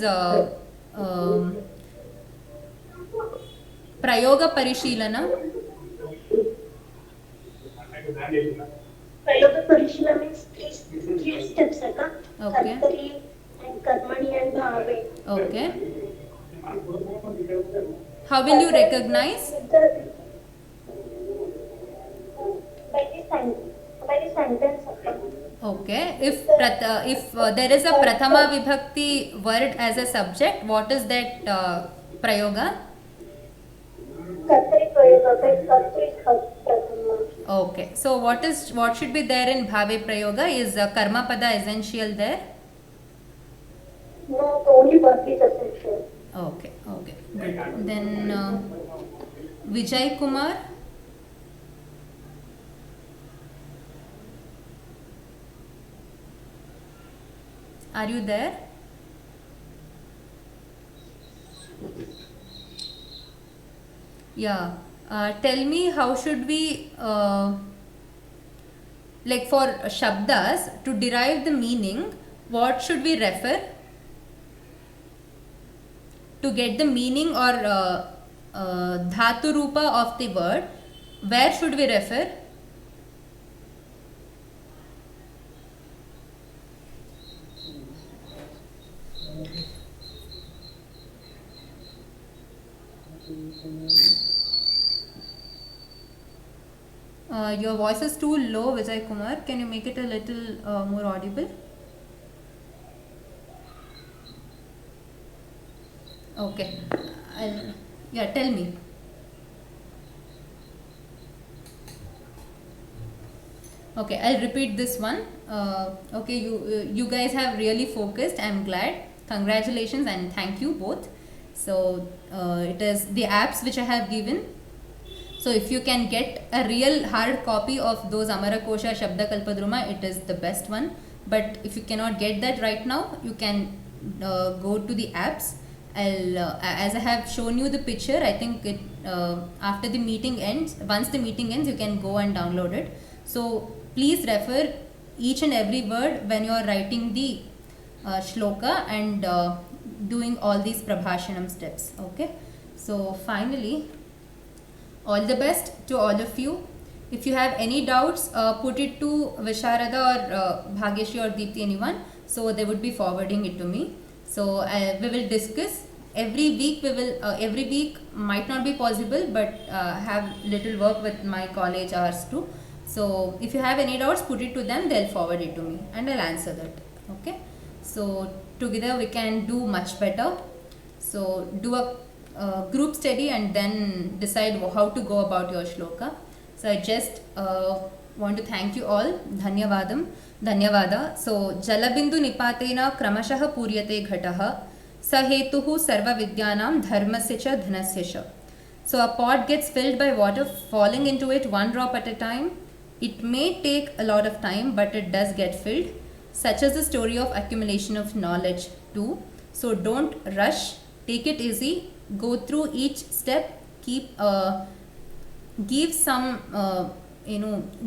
Prayoga Parishilana? Prayoga Parishilana means three steps, Akka. Okay. Kartari and Karmani and Bhave. Okay. How will you recognize? By the sentence, Akka. Okay. If there is a Prathama Vibhakti word as a subject, what is that Prayoga? Kartari Prayoga, by Kartari Prathama. Okay. So what should be there in Bhave Prayoga? Is Karma Pada essential there? No, only verb is essential. Okay. Okay. Good. Then Vijay Kumar. Are you there? Yeah. Tell me, how should we like for shabdas to derive the meaning, what should we refer to get the meaning or dhatu rupa of the word? Where should we refer? Your voice is too low, Vijay Kumar. Can you make it a little more audible? Okay. Yeah, tell me. Okay, I'll repeat this one. Okay, you guys have really focused. I'm glad. Congratulations and thank you both. So it is the apps which I have given. So if you can get a real hard copy of those Amarakosha Shabda Kalpadruma, it is the best one. But if you cannot get that right now, you can go to the apps. As I have shown you the picture, I think it after the meeting ends, once the meeting ends, you can go and download it. So please refer each and every word when you are writing the shloka and doing all these prabhashanam steps. Okay. So finally, all the best to all of you. If you have any doubts, put it to Visharada or Bhagyashri or Deepthi, anyone. So they would be forwarding it to me. So we will discuss every week. Every week might not be possible, but have little work with my college hours too. So if you have any doubts, put it to them. They'll forward it to me, and I'll answer that. Okay. So together we can do much better. So do a group study and then decide how to go about your shloka. So I just want to thank you all. Dhanyavada. So Jalabindu Nipatena Kramashah Puryate Ghataha Sahetuhu Sarva Vidyanam Dharmasya cha Dhanasya cha. So a pot gets filled by water falling into it one drop at a time. It may take a lot of time, but it does get filled, such as the story of accumulation of knowledge too. So don't rush, take it easy, go through each step, give some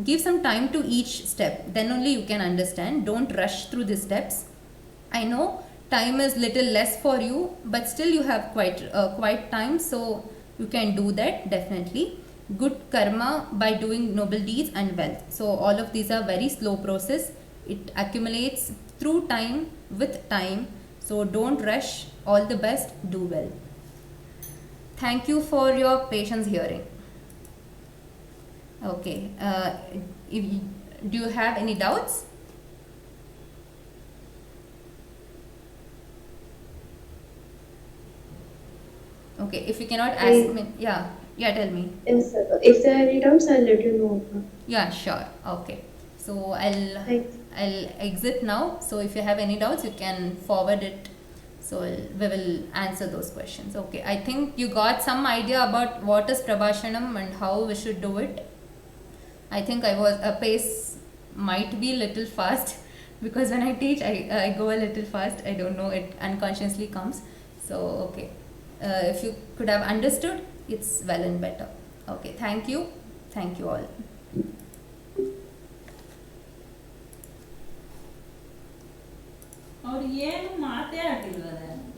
give some time to each step, then only you can understand. Don't rush through the steps. I know time is little less for you, but still you have quite time, so you can do that definitely. Good karma by doing noble deeds and wealth. So all of these are very slow process. It accumulates through time, with time. So don't rush. All the best. Do well. Thank you for your patience hearing. Okay. Do you have any doubts? Okay. If you cannot ask me, yeah, tell me. Yes, sir. If there are any doubts, I'll let you know. Yeah, sure. Okay. So Thanks. I'll exit now. So if you have any doubts, you can forward it. So we will answer those questions. Okay. I think you got some idea about what is Prabhashanam and how we should do it. I think a pace might be a little fast because when I teach, I go a little fast. I don't know, it unconsciously comes. So okay. If you could have understood, it's well and better. Okay. Thank you. Thank you all. ಅವ್ರು ಏನು ಮಾತೇ ಆಡಿಲ್ವಲ್ಲ